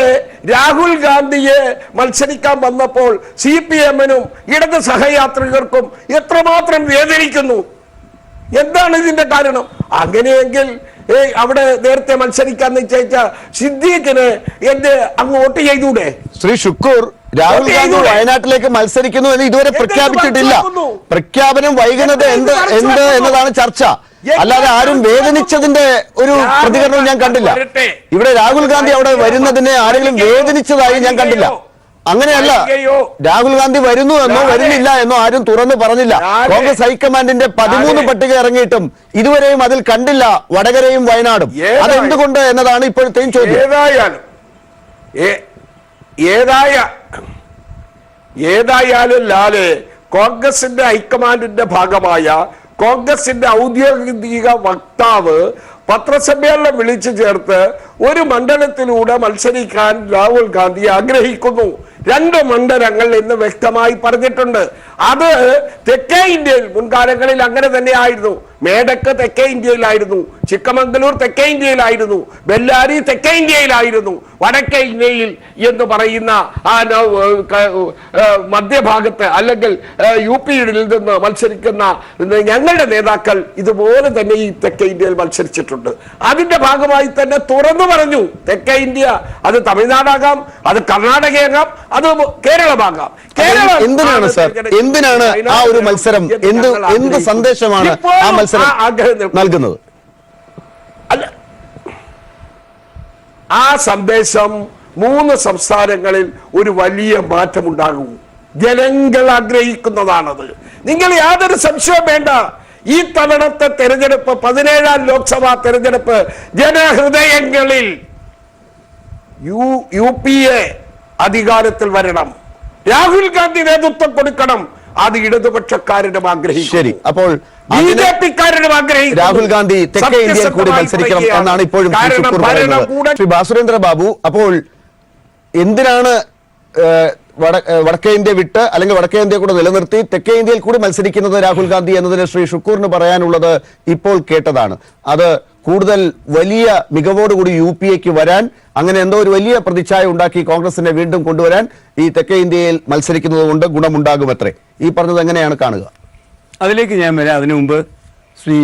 രാഹുൽ ഗാന്ധിയെ മത്സരിക്കാൻ വന്നപ്പോൾ CPM-നും ഇടത് സഹയാത്രികർക്കും എത്രമാത്രം വേദനിക്കുന്നു? എന്താണ് ഇതിന്റെ കാരണം? അങ്ങനെയെങ്കിൽ അവിടെ നേരത്തെ മത്സരിക്കാൻ നിശ്ചയിച്ച സിദ്ദീഖിന് അങ്ങ് വോട്ട് ചെയ്തൂടെ? ശ്രീ ഷുക്കൂർ, രാഹുൽ ഗാന്ധി വയനാട്ടിലേക്ക് മത്സരിക്കുന്നു എന്ന് ഇതുവരെ പ്രഖ്യാപിച്ചിട്ടില്ല. പ്രഖ്യാപനം വൈകുന്നത് എന്ത് എന്നതാണ് ചർച്ച. അല്ലാതെ ആരും വേദനിച്ചതിന്റെ ഒരു പ്രതികരണം ഞാൻ കണ്ടില്ല. ഇവിടെ രാഹുൽ ഗാന്ധി അവിടെ വരുന്നതിനെ ആരെങ്കിലും വേദനിച്ചതായി ഞാൻ കണ്ടില്ല. അങ്ങനെയല്ല, രാഹുൽ ഗാന്ധി വരുന്നു എന്നോ വരുന്നില്ല എന്നോ ആരും തുറന്നു പറഞ്ഞില്ല. കോൺഗ്രസ് ഹൈക്കമാൻഡിന്റെ 13 പട്ടിക ഇറങ്ങിയിട്ടും ഇതുവരെയും അതിൽ കണ്ടില്ല വടകരയും വയനാടും. അതെന്തുകൊണ്ട് എന്നതാണ് ഇപ്പോഴത്തെയും ചോദ്യം. ഏതായാലും ലാല് കോൺഗ്രസിന്റെ ഹൈക്കമാൻഡിന്റെ ഭാഗമായ കോൺഗ്രസിന്റെ ഔദ്യോഗിക വക്താവ് പത്രസമ്മേളനം വിളിച്ചു ചേർത്ത് ഒരു മണ്ഡലത്തിലൂടെ മത്സരിക്കാൻ രാഹുൽ ഗാന്ധി ആഗ്രഹിക്കുന്നു. 2 മണ്ഡലങ്ങൾ എന്ന് വ്യക്തമായി പറഞ്ഞിട്ടുണ്ട്. അത് തെക്കേ ഇന്ത്യയിൽ മുൻകാലങ്ങളിൽ അങ്ങനെ തന്നെ ആയിരുന്നു. മേടക്ക് തെക്കേ ഇന്ത്യയിലായിരുന്നു, ചിക്കമംഗലൂർ തെക്കേ ഇന്ത്യയിലായിരുന്നു, ബെല്ലാരി തെക്കേ ഇന്ത്യയിലായിരുന്നു. വടക്കേ ഇന്ത്യയിൽ എന്ന് പറയുന്ന മധ്യഭാഗത്ത് അല്ലെങ്കിൽ UP-യിൽ നിന്ന് മത്സരിക്കുന്ന ഞങ്ങളുടെ നേതാക്കൾ ഇതുപോലെ തന്നെ ഈ തെക്കേ ഇന്ത്യയിൽ മത്സരിച്ചിട്ടുണ്ട്. അതിന്റെ ഭാഗമായി തന്നെ തുറന്നു പറഞ്ഞു, തെക്കേ ഇന്ത്യ അത് തമിഴ്നാടാകാം, അത് കർണാടകയാകാം, അത് കേരളമാകാം. എന്തിനാണ് ആ ഒരു മത്സരം? എന്ത് സന്ദേശമാണ് ആ മത്സരം നൽകുന്നത്? ആ സന്ദേശം 3 സംസ്ഥാനങ്ങളിൽ ഒരു വലിയ മാറ്റമുണ്ടാകും. ജനങ്ങൾ ആഗ്രഹിക്കുന്നതാണത്. നിങ്ങൾ യാതൊരു സംശയവും വേണ്ട. ഈ തവണത്തെ തെരഞ്ഞെടുപ്പ് 17ാം ലോക്സഭാ തെരഞ്ഞെടുപ്പ് ജനഹൃദയങ്ങളിൽ UPA അധികാരത്തിൽ വരണം, രാഹുൽ ഗാന്ധി നേതൃത്വം കൊടുക്കണം. അത് ഇടതുപക്ഷക്കാരനും ആഗ്രഹിക്കും. ശരി, അപ്പോൾ BJP-ക്കാരനും ആഗ്രഹിക്കും രാഹുൽ ഗാന്ധി തെക്കേ ഇന്ത്യയിൽ കൂടി മത്സരിക്കണം എന്നാണ് ഇപ്പോഴും ശ്രീ ഭാസുരേന്ദ്ര ബാബു. അപ്പോൾ എന്തിനാണ് വടക്കേ ഇന്ത്യ വിട്ട് അല്ലെങ്കിൽ വടക്കേ ഇന്ത്യ കൂടെ നിലനിർത്തി തെക്കേ ഇന്ത്യയിൽ കൂടി മത്സരിക്കുന്നത് രാഹുൽ ഗാന്ധി എന്നതിന് ശ്രീ ഷുക്കൂറിന് പറയാനുള്ളത് ഇപ്പോൾ കേട്ടതാണ്. അത് കൂടുതൽ വലിയ മികവോടുകൂടി UPA-ക്ക് വരാൻ, അങ്ങനെ എന്തോ ഒരു വലിയ പ്രതിച്ഛായ ഉണ്ടാക്കി കോൺഗ്രസിനെ വീണ്ടും കൊണ്ടുവരാൻ ഈ തെക്കേ ഇന്ത്യയിൽ മത്സരിക്കുന്നത് കൊണ്ട് ഗുണമുണ്ടാകുമത്രേ. ഈ പറഞ്ഞത് എങ്ങനെയാണ് കാണുക? അതിലേക്ക് ഞാൻ വരാം. അതിനു മുമ്പ് ശ്രീ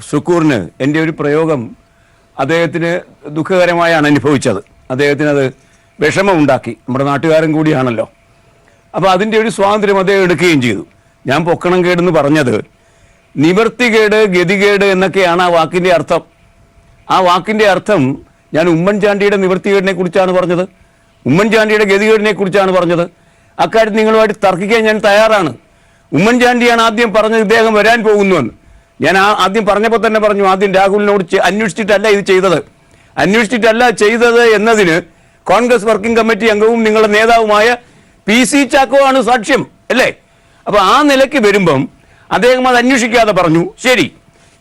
ഷുക്കൂറിന് എൻ്റെ ഒരു പ്രയോഗം അദ്ദേഹത്തിന് ദുഃഖകരമായാണ് അനുഭവിച്ചത്. അദ്ദേഹത്തിനത് വിഷമമുണ്ടാക്കി. നമ്മുടെ നാട്ടുകാരൻ കൂടിയാണല്ലോ. അപ്പോൾ അതിൻ്റെ ഒരു സ്വാതന്ത്ര്യം അദ്ദേഹം എടുക്കുകയും ചെയ്തു. ഞാൻ പൊക്കണം കേടെന്ന് പറഞ്ഞത് നിവർത്തികേട്, ഗതികേട് എന്നൊക്കെയാണ് ആ വാക്കിൻ്റെ അർത്ഥം. ആ വാക്കിൻ്റെ അർത്ഥം ഞാൻ ഉമ്മൻചാണ്ടിയുടെ നിവർത്തികേടിനെ കുറിച്ചാണ് പറഞ്ഞത്, ഉമ്മൻചാണ്ടിയുടെ ഗതികേടിനെ കുറിച്ചാണ് പറഞ്ഞത്. അക്കാര്യത്തിൽ നിങ്ങളുമായിട്ട് തർക്കിക്കാൻ ഞാൻ തയ്യാറാണ്. ഉമ്മൻചാണ്ടിയാണ് ആദ്യം പറഞ്ഞത് ഇദ്ദേഹം വരാൻ പോകുന്നുവെന്ന്. ഞാൻ ആദ്യം പറഞ്ഞപ്പോൾ തന്നെ പറഞ്ഞു, ആദ്യം രാഹുലിനോട് അന്വേഷിച്ചിട്ടല്ല ഇത് ചെയ്തത്. അന്വേഷിച്ചിട്ടല്ല ചെയ്തത് എന്നതിന് കോൺഗ്രസ് വർക്കിംഗ് കമ്മിറ്റി അംഗവും നിങ്ങളുടെ നേതാവുമായ PC ചാക്കോ ആണ് സാക്ഷ്യം അല്ലേ? അപ്പോൾ ആ നിലയ്ക്ക് വരുമ്പം അദ്ദേഹം അത് അന്വേഷിക്കാതെ പറഞ്ഞു. ശരി,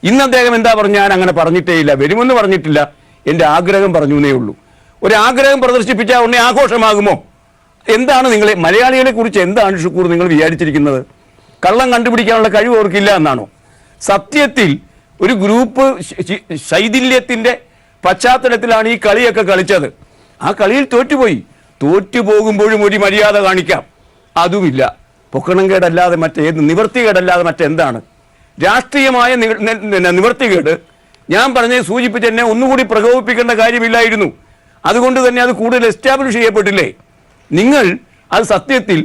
ഇന്ന് അദ്ദേഹം എന്താ പറഞ്ഞു? ഞാൻ അങ്ങനെ പറഞ്ഞിട്ടേ ഇല്ല, വരുമെന്ന് പറഞ്ഞിട്ടില്ല, എൻ്റെ ആഗ്രഹം പറഞ്ഞു എന്നേ ഉള്ളൂ. ഒരു ആഗ്രഹം പ്രദർശിപ്പിച്ചാൽ ഉടനെ ആഘോഷമാകുമോ? എന്താണ് നിങ്ങളെ മലയാളികളെ കുറിച്ച് എന്താണ് ഷുക്കൂർ നിങ്ങൾ വിചാരിച്ചിരിക്കുന്നത്? കള്ളം കണ്ടുപിടിക്കാനുള്ള കഴിവ് അവർക്കില്ല എന്നാണോ? സത്യത്തിൽ ഒരു ഗ്രൂപ്പ് ശൈഥില്യത്തിന്റെ പശ്ചാത്തലത്തിലാണ് ഈ കളിയൊക്കെ കളിച്ചത്. ആ കളിയിൽ തോറ്റുപോകുമ്പോഴും ഒരു മര്യാദ കാണിക്കാം, അതുമില്ല. പൊക്കണംകേടല്ലാതെ മറ്റേത്, നിവർത്തികേടല്ലാതെ മറ്റെന്താണ്? രാഷ്ട്രീയമായ നിവർത്തികേട് ഞാൻ പറഞ്ഞത് സൂചിപ്പിച്ച് എന്നെ ഒന്നുകൂടി പ്രകോപിപ്പിക്കേണ്ട കാര്യമില്ലായിരുന്നു. അതുകൊണ്ട് തന്നെ അത് കൂടുതൽ എസ്റ്റാബ്ലിഷ് ചെയ്യപ്പെട്ടില്ലേ? നിങ്ങൾ അത് സത്യത്തിൽ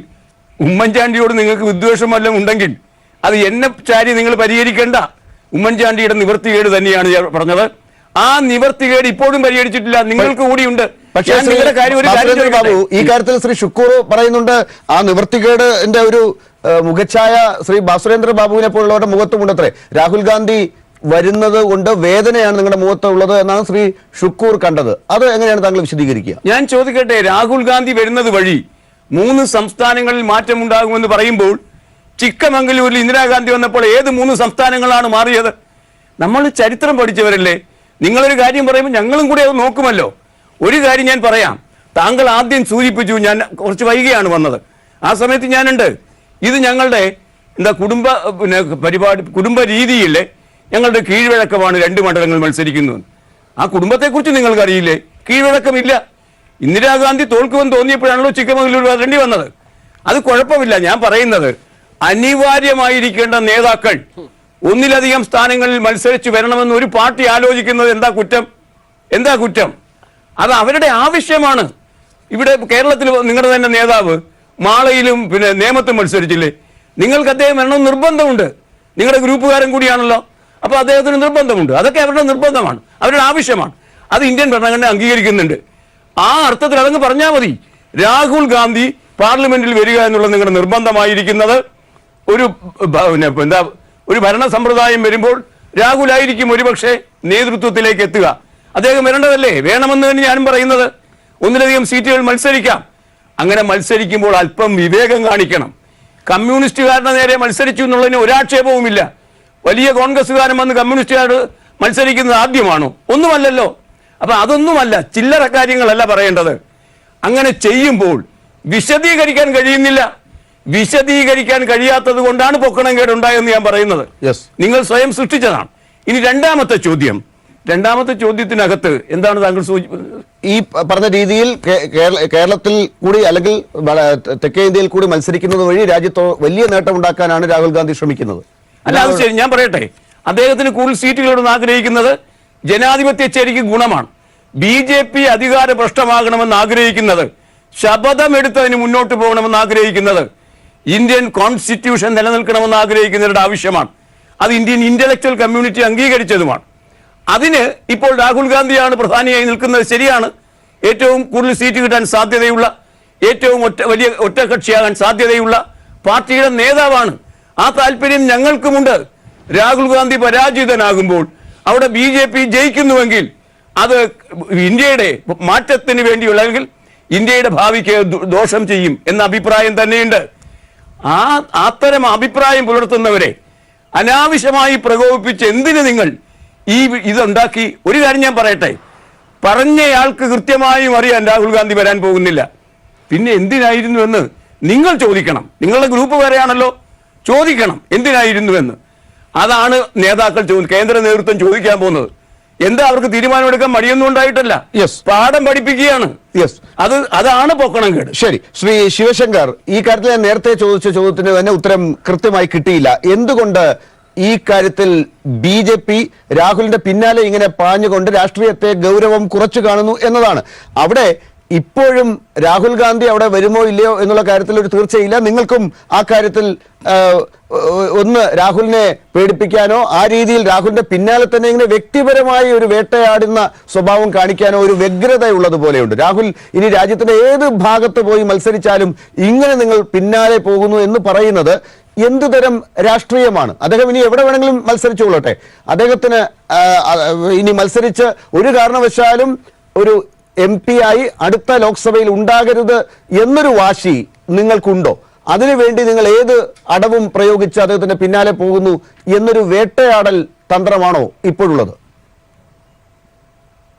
ഉമ്മൻചാണ്ടിയോട് നിങ്ങൾക്ക് വിദ്വേഷം വല്ലതും ഉണ്ടെങ്കിൽ അത് എന്നെ ചാരി നിങ്ങൾ പരിഹരിക്കേണ്ട. ഉമ്മൻചാണ്ടിയുടെ നിവർത്തികേട് തന്നെയാണ് ഞാൻ പറഞ്ഞത്. ആ നിവർത്തികേട് ഇപ്പോഴും പരിഹരിച്ചിട്ടില്ല, നിങ്ങൾക്ക് കൂടിയുണ്ട്. പക്ഷേ ബാബു, ഈ കാര്യത്തിൽ ശ്രീ ഷുക്കൂർ പറയുന്നുണ്ട് ആ നിവർത്തികേടിന്റെ ഒരു മുഖച്ഛായ ശ്രീ ബാസുരേന്ദ്ര ബാബുവിനെ പോലുള്ളവരുടെ മുഖത്തുമുണ്ടത്രേ. രാഹുൽ ഗാന്ധി വരുന്നത് കൊണ്ട് വേദനയാണ് നിങ്ങളുടെ മുഖത്തുള്ളത് എന്നാണ് ശ്രീ ഷുക്കൂർ കണ്ടത്. അത് എങ്ങനെയാണ് താങ്കൾ വിശദീകരിക്കുക? ഞാൻ ചോദിക്കട്ടെ, രാഹുൽ ഗാന്ധി വരുന്നത് വഴി 3 സംസ്ഥാനങ്ങളിൽ മാറ്റമുണ്ടാകുമെന്ന് പറയുമ്പോൾ ചിക്കമംഗലൂരിൽ ഇന്ദിരാഗാന്ധി വന്നപ്പോൾ ഏത് 3 സംസ്ഥാനങ്ങളാണ് മാറിയത്? നമ്മൾ ചരിത്രം പഠിച്ചവരല്ലേ. നിങ്ങളൊരു കാര്യം പറയുമ്പോൾ ഞങ്ങളും കൂടി അത് നോക്കുമല്ലോ. ഒരു കാര്യം ഞാൻ പറയാം. താങ്കൾ ആദ്യം സൂചിപ്പിച്ചു, ഞാൻ കുറച്ച് വൈകിയാണ് വന്നത്, ആ സമയത്ത് ഞാനുണ്ട്. ഇത് ഞങ്ങളുടെ കുടുംബ രീതിയിലെ ഞങ്ങളുടെ കീഴ്വഴക്കമാണ് 2 മണ്ഡലങ്ങൾ മത്സരിക്കുന്നത്. ആ കുടുംബത്തെക്കുറിച്ച് നിങ്ങൾക്കറിയില്ലേ? കീഴ്വഴക്കമില്ല. ഇന്ദിരാഗാന്ധി തോൽക്കുമെന്ന് തോന്നിയപ്പോഴാണല്ലോ ചിക്കമംഗലൂർ വരേണ്ടി വന്നത്. അത് കുഴപ്പമില്ല. ഞാൻ പറയുന്നത് അനിവാര്യമായിരിക്കേണ്ട നേതാക്കൾ ഒന്നിലധികം സ്ഥാനങ്ങളിൽ മത്സരിച്ച് വരണമെന്ന് ഒരു പാർട്ടി ആലോചിക്കുന്നത് എന്താ കുറ്റം? അത് അവരുടെ ആവശ്യമാണ്. ഇവിടെ കേരളത്തിൽ നിങ്ങളുടെ തന്നെ നേതാവ് മാളയിലും നേമത്തും മത്സരിച്ചില്ലേ? നിങ്ങൾക്ക് അദ്ദേഹം വരണമെന്ന് നിർബന്ധമുണ്ട്. നിങ്ങളുടെ ഗ്രൂപ്പുകാരൻ കൂടിയാണല്ലോ. അപ്പോൾ അദ്ദേഹത്തിന് നിർബന്ധമുണ്ട്. അതൊക്കെ അവരുടെ നിർബന്ധമാണ്, അവരുടെ ആവശ്യമാണ്. അത് ഇന്ത്യൻ ഭരണഘടന അംഗീകരിക്കുന്നുണ്ട്. ആ അർത്ഥത്തിൽ അതങ്ങ് പറഞ്ഞാൽ മതി. രാഹുൽ ഗാന്ധി പാർലമെന്റിൽ വരിക എന്നുള്ള നിങ്ങളുടെ നിർബന്ധമായിരിക്കുന്നത് ഒരു ഭരണ സമ്പ്രദായം വരുമ്പോൾ രാഹുലായിരിക്കും ഒരുപക്ഷെ നേതൃത്വത്തിലേക്ക് എത്തുക. അദ്ദേഹം വരേണ്ടതല്ലേ? വേണമെന്ന് തന്നെ ഞാനും പറയുന്നത്. ഒന്നിലധികം സീറ്റുകൾ മത്സരിക്കാം. അങ്ങനെ മത്സരിക്കുമ്പോൾ അല്പം വിവേകം കാണിക്കണം. കമ്മ്യൂണിസ്റ്റുകാരുടെ നേരെ മത്സരിച്ചു എന്നുള്ളതിന് ഒരാക്ഷേപവുമില്ല. വലിയ കോൺഗ്രസ്സുകാരൻ വന്ന് കമ്മ്യൂണിസ്റ്റുകാർ മത്സരിക്കുന്നത് ആദ്യമാണോ? ഒന്നുമല്ലല്ലോ. അപ്പൊ അതൊന്നുമല്ല, ചില്ലറ കാര്യങ്ങളല്ല പറയേണ്ടത്. അങ്ങനെ ചെയ്യുമ്പോൾ വിശദീകരിക്കാൻ കഴിയുന്നില്ല. വിശദീകരിക്കാൻ കഴിയാത്തത് കൊണ്ടാണ് പൊക്കണംകേട് ഉണ്ടായെന്ന് ഞാൻ പറയുന്നത്. നിങ്ങൾ സ്വയം സൃഷ്ടിച്ചതാണ്. ഇനി രണ്ടാമത്തെ ചോദ്യത്തിനകത്ത് എന്താണ് താങ്കൾ ഈ പറഞ്ഞ രീതിയിൽ കേരളത്തിൽ കൂടി അല്ലെങ്കിൽ തെക്കേ ഇന്ത്യയിൽ കൂടി മത്സരിക്കുന്നത് വഴി രാജ്യത്ത് വലിയ നേട്ടമുണ്ടാക്കാനാണ് രാഹുൽ ഗാന്ധി ശ്രമിക്കുന്നത്. അല്ല, അത് ശരി. ഞാൻ പറയട്ടെ, അദ്ദേഹത്തിന് കൂടുതൽ സീറ്റുകളോട് ആഗ്രഹിക്കുന്നത് ജനാധിപത്യ ചേരിക്ക് ഗുണമാണ്. BJP അധികാര ഭ്രഷ്ടമാകണമെന്ന് ആഗ്രഹിക്കുന്നത്, ശപഥമെടുത്തതിന് മുന്നോട്ട് പോകണമെന്ന് ആഗ്രഹിക്കുന്നത്, ഇന്ത്യൻ കോൺസ്റ്റിറ്റ്യൂഷൻ നിലനിൽക്കണമെന്ന് ആഗ്രഹിക്കുന്നവരുടെ ആവശ്യമാണ്. അത് ഇന്ത്യൻ ഇന്റലക്ച്വൽ കമ്മ്യൂണിറ്റി അംഗീകരിച്ചതുമാണ്. അതിന് ഇപ്പോൾ രാഹുൽ ഗാന്ധിയാണ് പ്രധാനിയായി നിൽക്കുന്നത്. ശരിയാണ്. ഏറ്റവും കൂടുതൽ സീറ്റ് കിട്ടാൻ സാധ്യതയുള്ള, ഏറ്റവും വലിയ ഒറ്റകക്ഷിയാകാൻ സാധ്യതയുള്ള പാർട്ടിയുടെ നേതാവാണ്. ആ താല്പര്യം ഞങ്ങൾക്കുമുണ്ട്. രാഹുൽ ഗാന്ധി പരാജിതനാകുമ്പോൾ അവിടെ BJP ജയിക്കുന്നുവെങ്കിൽ അത് ഇന്ത്യയുടെ മാറ്റത്തിന് വേണ്ടിയുള്ള, അല്ലെങ്കിൽ ഇന്ത്യയുടെ ഭാവിക്ക് ദോഷം ചെയ്യും എന്ന അഭിപ്രായം തന്നെയുണ്ട്. അത്തരം അഭിപ്രായം പുലർത്തുന്നവരെ അനാവശ്യമായി പ്രകോപിപ്പിച്ച് എന്തിന് നിങ്ങൾ ഇതുണ്ടാക്കി? ഒരു കാര്യം ഞാൻ പറയട്ടെ, പറഞ്ഞയാൾക്ക് കൃത്യമായും അറിയാൻ രാഹുൽ ഗാന്ധി വരാൻ പോകുന്നില്ല. പിന്നെ എന്തിനായിരുന്നു എന്ന് നിങ്ങൾ ചോദിക്കണം. നിങ്ങളുടെ ഗ്രൂപ്പ് വേറെയാണല്ലോ, ചോദിക്കണം എന്തിനായിരുന്നുവെന്ന്. അതാണ് നേതാക്കൾ കേന്ദ്ര നേതൃത്വം ചോദിക്കാൻ പോകുന്നത്. എന്താ അവർക്ക് തീരുമാനമെടുക്കാൻ മടിയൊന്നും ഉണ്ടായിട്ടല്ല, പാഠം പഠിപ്പിക്കുകയാണ്. അതാണ് പൊക്കണംകേട്. ശരി, ശ്രീ ശിവശങ്കർ, ഈ കാര്യത്തിൽ ഞാൻ നേരത്തെ ചോദിച്ച ചോദ്യത്തിന് തന്നെ ഉത്തരം കൃത്യമായി കിട്ടിയില്ല. എന്തുകൊണ്ട് ഈ കാര്യത്തിൽ BJP രാഹുലിന്റെ പിന്നാലെ ഇങ്ങനെ പാഞ്ഞുകൊണ്ട് രാഷ്ട്രീയത്തെ ഗൗരവം കുറച്ചു കാണുന്നു എന്നതാണ്. അവിടെ ഇപ്പോഴും രാഹുൽ ഗാന്ധി അവിടെ വരുമോ ഇല്ലയോ എന്നുള്ള കാര്യത്തിൽ ഒരു തീർച്ചയില്ല. നിങ്ങൾക്കും ആ കാര്യത്തിൽ ഒന്ന് രാഹുലിനെ പേടിപ്പിക്കാനോ ആ രീതിയിൽ രാഹുലിന്റെ പിന്നാലെ തന്നെ ഇങ്ങനെ വ്യക്തിപരമായി ഒരു വേട്ടയാടുന്ന സ്വഭാവം കാണിക്കാനോ ഒരു വ്യഗ്രത ഉള്ളതുപോലെയുണ്ട്. രാഹുൽ ഇനി രാജ്യത്തിന്റെ ഏത് ഭാഗത്ത് പോയി മത്സരിച്ചാലും ഇങ്ങനെ നിങ്ങൾ പിന്നാലെ പോകുന്നു എന്ന് പറയുന്നത് എന്തുതരം രാഷ്ട്രീയമാണ്? അദ്ദേഹം ഇനി എവിടെ വേണമെങ്കിലും മത്സരിച്ചുകൊള്ളട്ടെ. അദ്ദേഹത്തിന് ഇനി മത്സരിച്ച് ഒരു കാരണവശാലും ഒരു MP ആയി അടുത്ത ലോക്സഭയിൽ ഉണ്ടാകരുത് എന്നൊരു വാശി നിങ്ങൾക്കുണ്ടോ? അതിനുവേണ്ടി നിങ്ങൾ ഏത് അടവും പ്രയോഗിച്ച് അദ്ദേഹത്തിന്റെ പിന്നാലെ പോകുന്നു എന്നൊരു വേട്ടയാടൽ തന്ത്രമാണോ ഇപ്പോഴുള്ളത്?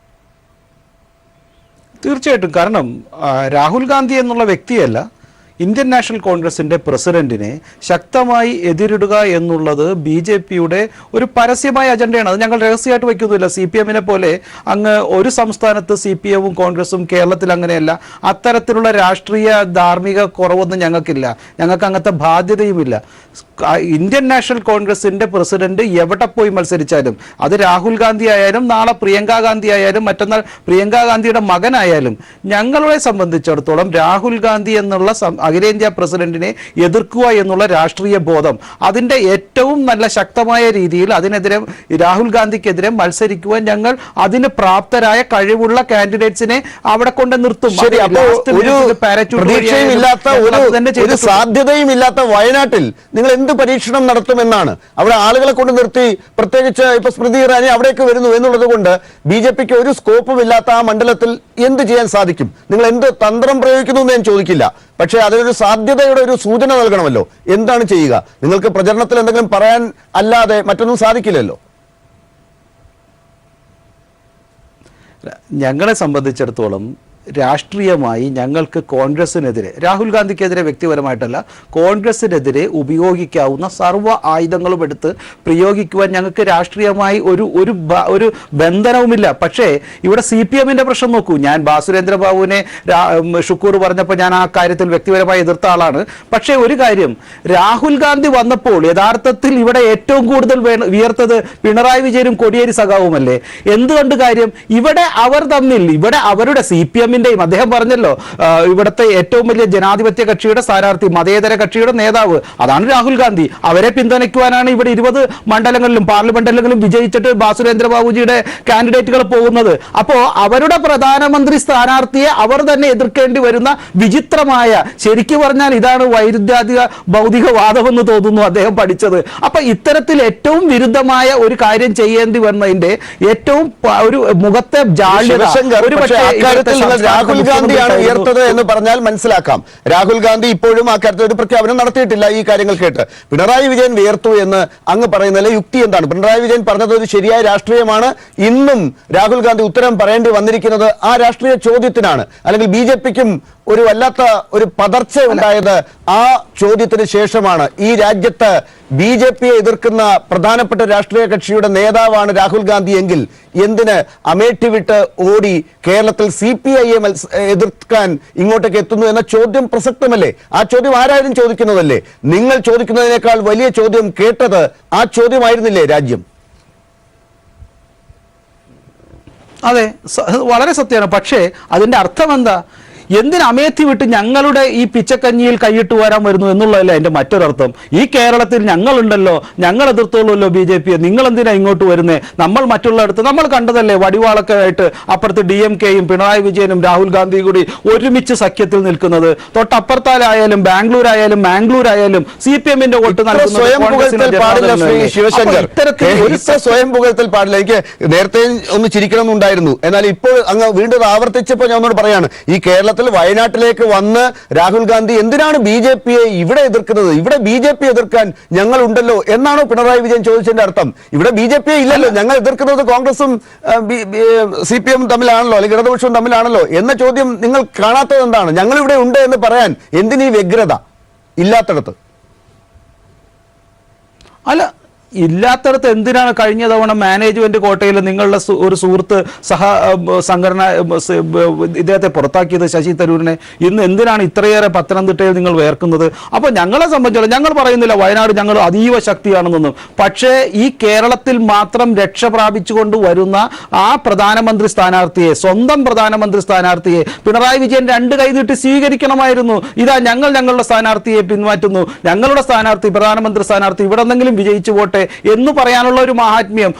തീർച്ചയായിട്ടും. കാരണം രാഹുൽ ഗാന്ധി എന്നുള്ള വ്യക്തിയല്ല, ഇന്ത്യൻ നാഷണൽ കോൺഗ്രസിന്റെ പ്രസിഡന്റിനെ ശക്തമായി എതിരിടുക എന്നുള്ളത് BJPയുടെ ഒരു പരസ്യമായ അജണ്ടയാണ്. അത് ഞങ്ങൾ രഹസ്യമായിട്ട് വയ്ക്കുന്നില്ല. CPM-നെ പോലെ അങ്ങ് ഒരു സംസ്ഥാനത്ത് CPM-ഉം കോൺഗ്രസും കേരളത്തിൽ അങ്ങനെയല്ല. അത്തരത്തിലുള്ള രാഷ്ട്രീയ ധാർമ്മിക കുറവൊന്നും ഞങ്ങൾക്കില്ല. ഞങ്ങൾക്ക് അങ്ങനത്തെ ബാധ്യതയുമില്ല. ഇന്ത്യൻ നാഷണൽ കോൺഗ്രസിന്റെ പ്രസിഡന്റ് എവിടെ പോയി മത്സരിച്ചാലും, അത് രാഹുൽ ഗാന്ധി ആയാലും നാളെ പ്രിയങ്ക ഗാന്ധി ആയാലും മറ്റന്നാൾ പ്രിയങ്ക ഗാന്ധിയുടെ മകനായാലും, ഞങ്ങളെ സംബന്ധിച്ചിടത്തോളം രാഹുൽ ഗാന്ധി എന്നുള്ള അഖിലേന്ത്യാ പ്രസിഡന്റിനെ എതിർക്കുക എന്നുള്ള രാഷ്ട്രീയ ബോധം, അതിന്റെ ഏറ്റവും നല്ല ശക്തമായ രീതിയിൽ അതിനെതിരെ രാഹുൽ ഗാന്ധിക്കെതിരെ മത്സരിക്കുവാൻ ഞങ്ങൾ അതിന് പ്രാപ്തരായ കഴിവുള്ള കാൻഡിഡേറ്റ്സിനെ അവിടെ കൊണ്ട് നിർത്തും. ഒരു സാധ്യതയും ഇല്ലാത്ത വയനാട്ടിൽ നിങ്ങൾ എന്ത് പരീക്ഷണം നടത്തുമെന്നാണ്? അവിടെ ആളുകളെ കൊണ്ട് നിർത്തി, പ്രത്യേകിച്ച് ഇപ്പൊ സ്മൃതി ഇറാനി അവിടേക്ക് വരുന്നു എന്നുള്ളത് കൊണ്ട് BJPക്ക് ഒരു സ്കോപ്പും ഇല്ലാത്ത ആ മണ്ഡലത്തിൽ എന്ത് ചെയ്യാൻ സാധിക്കും? നിങ്ങൾ എന്ത് തന്ത്രം പ്രയോഗിക്കുന്നു എന്ന് ഞാൻ ചോദിക്കില്ല, പക്ഷേ അതിനൊരു സാധ്യതയുടെ ഒരു സൂചന നൽകണമല്ലോ. എന്താണ് ചെയ്യുക? നിങ്ങൾക്ക് പ്രചരണത്തിൽ എന്തെങ്കിലും പറയാൻ അല്ലാതെ മറ്റൊന്നും സാധിക്കില്ലല്ലോ. ഞങ്ങളെ സംബന്ധിച്ചിടത്തോളം രാഷ്ട്രീയമായി ഞങ്ങൾക്ക് കോൺഗ്രസിനെതിരെ, രാഹുൽ ഗാന്ധിക്കെതിരെ വ്യക്തിപരമായിട്ടല്ല, കോൺഗ്രസിനെതിരെ ഉപയോഗിക്കാവുന്ന സർവ്വ ആയുധങ്ങളും എടുത്ത് പ്രയോഗിക്കുവാൻ ഞങ്ങൾക്ക് രാഷ്ട്രീയമായി ഒരു ബന്ധനവുമില്ല. പക്ഷേ ഇവിടെ CPM-ന്റെ പ്രശ്നം നോക്കൂ. ഞാൻ ബാസുരേന്ദ്ര ബാബുവിനെ ഷുക്കൂർ പറഞ്ഞപ്പോൾ ഞാൻ ആ കാര്യത്തിൽ വ്യക്തിപരമായി എതിർത്ത ആളാണ്. പക്ഷേ ഒരു കാര്യം, രാഹുൽ ഗാന്ധി വന്നപ്പോൾ യഥാർത്ഥത്തിൽ ഇവിടെ ഏറ്റവും കൂടുതൽ ഉയർത്തത് പിണറായി വിജയനും കോടിയേരി സഖാവുമല്ലേ? എന്തുകൊണ്ട് കാര്യം? ഇവിടെ അവർ തമ്മിൽ, ഇവിടെ അവരുടെ CPM അദ്ദേഹം പറഞ്ഞല്ലോ, ഇവിടുത്തെ ഏറ്റവും വലിയ ജനാധിപത്യ കക്ഷിയുടെ സ്ഥാനാർത്ഥി, മതേതര കക്ഷിയുടെ നേതാവ് അതാണ് രാഹുൽ ഗാന്ധി. അവരെ പിന്തുണയ്ക്കുവാനാണ് ഇവിടെ 20 മണ്ഡലങ്ങളിലും പാർലമെന്റിലും വിജയിച്ചിട്ട് ബാസുരേന്ദ്ര ബാബുജിയുടെ കാൻഡിഡേറ്റുകൾ പോകുന്നത്. അപ്പോ അവരുടെ പ്രധാനമന്ത്രി സ്ഥാനാർത്ഥിയെ അവർ തന്നെ എതിർക്കേണ്ടി വരുന്ന വിചിത്രമായ, ശരിക്കു പറഞ്ഞാൽ ഇതാണ് വൈരുദ്ധ്യാധിക ഭൗതികവാദമെന്ന് തോന്നുന്നു അദ്ദേഹം പഠിച്ചത്. അപ്പൊ ഇത്തരത്തിൽ ഏറ്റവും വിരുദ്ധമായ ഒരു കാര്യം ചെയ്യേണ്ടി വന്നതിന്റെ ഏറ്റവും ഒരു മുഖത്തെ ജാള്യത ഒരു രാഹുൽ ഗാന്ധിയാണ് ഉയർത്തത് എന്ന് പറഞ്ഞാൽ മനസ്സിലാക്കാം. രാഹുൽ ഗാന്ധി ഇപ്പോഴും ആ കാര്യത്തിൽ ഒരു പ്രഖ്യാപനം നടത്തിയിട്ടില്ല. ഈ കാര്യങ്ങൾ കേട്ട് പിണറായി വിജയൻ ഉയർത്തു എന്ന് അങ്ങ് പറയുന്നതിലെ യുക്തി എന്താണ്? പിണറായി വിജയൻ പറഞ്ഞത് ഒരു ശരിയായ രാഷ്ട്രീയമാണ്. ഇന്നും രാഹുൽ ഗാന്ധി ഉത്തരം പറയേണ്ടി വന്നിരിക്കുന്നത് ആ രാഷ്ട്രീയ ചോദ്യത്തിനാണ്. അല്ലെങ്കിൽ BJPക്കും ഒരു വല്ലാത്ത ഒരു പതർച്ച ഉണ്ടായത് ആ ചോദ്യത്തിന് ശേഷമാണ്. ഈ രാജ്യത്ത് BJPയെ എതിർക്കുന്ന പ്രധാനപ്പെട്ട രാഷ്ട്രീയ കക്ഷിയുടെ നേതാവാണ് രാഹുൽ ഗാന്ധി എങ്കിൽ എന്തിന് അമേഠി വിട്ട് ഓടി കേരളത്തിൽ CPI-യെ എതിർക്കാൻ ഇങ്ങോട്ടേക്ക് എത്തുന്നു എന്ന ചോദ്യം പ്രസക്തമല്ലേ? ആ ചോദ്യം ആരായാലും ചോദിക്കുന്നതല്ലേ? നിങ്ങൾ ചോദിക്കുന്നതിനേക്കാൾ വലിയ ചോദ്യം കേട്ടത് ആ ചോദ്യമായിരുന്നില്ലേ രാജ്യം? അതെ, വളരെ സത്യമാണ്. പക്ഷേ അതിന്റെ അർത്ഥം എന്താ? എന്തിന് അമേത്തി വിട്ട് ഞങ്ങളുടെ ഈ പിച്ചക്കഞ്ഞിയിൽ കൈയിട്ട് വരാൻ വരുന്നു എന്നുള്ളതല്ല എൻ്റെ മറ്റൊരർത്ഥം. ഈ കേരളത്തിൽ ഞങ്ങളുണ്ടല്ലോ, ഞങ്ങൾ എതിർത്തോളൂല്ലോ BJPയെ, നിങ്ങൾ എന്തിനാ ഇങ്ങോട്ട് വരുന്നേ? നമ്മൾ മറ്റുള്ളടത്ത് നമ്മൾ കണ്ടതല്ലേ, വടിവാളൊക്കെ ആയിട്ട് അപ്പുറത്ത് DMK-യും പിണറായി വിജയനും രാഹുൽ ഗാന്ധിയും കൂടി ഒരുമിച്ച് സഖ്യത്തിൽ നിൽക്കുന്നത്. തൊട്ടപ്പുറത്തായാലും ബാംഗ്ലൂർ ആയാലും മാംഗ്ലൂർ ആയാലും CPM-ന്റെ വോട്ട് സ്വയം പുകഴ്ത്തൽ പാടില്ല. എനിക്ക് നേരത്തെ ഒന്ന് ചിരിക്കണമെന്നുണ്ടായിരുന്നു, എന്നാൽ ഇപ്പോൾ അങ്ങ് വീണ്ടും ആവർത്തിച്ചപ്പോൾ ഞാൻ ഒന്നുകൂടെ പറയാണ്, ഈ കേരള വയനാട്ടിലേക്ക് വന്ന് രാഹുൽ ഗാന്ധി എന്തിനാണ് BJPയെ ഇവിടെ എതിർക്കുന്നത്? ഇവിടെ BJPയെ എതിർക്കാൻ ഞങ്ങൾ ഉണ്ടല്ലോ എന്നാണോ പിണറായി വിജയൻ ചോദിച്ചതിന്റെ അർത്ഥം? ഇവിടെ BJPയെ ഇല്ലല്ലോ, ഞങ്ങൾ എതിർക്കുന്നത് കോൺഗ്രസും CPM തമ്മിലാണല്ലോ, അല്ലെങ്കിൽ ഇടതുപക്ഷവും തമ്മിലാണല്ലോ എന്ന ചോദ്യം നിങ്ങൾ കാണാത്തത് എന്താണ്? ഞങ്ങൾ ഇവിടെ ഉണ്ട് എന്ന് പറയാൻ എന്തിനീ വ്യഗ്രത ഇല്ലാത്തടത്ത്? അല്ല, ഇല്ലാത്തടത്ത് എന്തിനാണ് കഴിഞ്ഞ തവണ മാനേജ്മെന്റ് കോട്ടയിൽ നിങ്ങളുടെ ഒരു സുഹൃത്ത് സംഘടന ഇദ്ദേഹത്തെ പുറത്താക്കിയത്, ശശി തരൂരിനെ? ഇന്ന് എന്തിനാണ് ഇത്രയേറെ പത്തനംതിട്ടയിൽ നിങ്ങൾ വേർക്കുന്നത്? അപ്പോൾ ഞങ്ങളെ സംബന്ധിച്ചോളം ഞങ്ങൾ പറയുന്നില്ല വയനാട് ഞങ്ങൾ അതീവ ശക്തിയാണെന്നൊന്നും, പക്ഷേ ഈ കേരളത്തിൽ മാത്രം രക്ഷ പ്രാപിച്ചുകൊണ്ട് വരുന്ന ആ പ്രധാനമന്ത്രി സ്ഥാനാർത്ഥിയെ, സ്വന്തം പ്രധാനമന്ത്രി സ്ഥാനാർത്ഥിയെ പിണറായി വിജയൻ 2 കൈ നീട്ടി സ്വീകരിക്കണമായിരുന്നു. ഇതാ ഞങ്ങളുടെ സ്ഥാനാർത്ഥിയെ പിന്മാറ്റുന്നു, ഞങ്ങളുടെ സ്ഥാനാർത്ഥി പ്രധാനമന്ത്രി സ്ഥാനാർത്ഥി ഇവിടെ എന്തെങ്കിലും വിജയിച്ചു പോട്ടെ എന്ന് പറയാനുള്ള ഒരു മഹാത്മ്യം,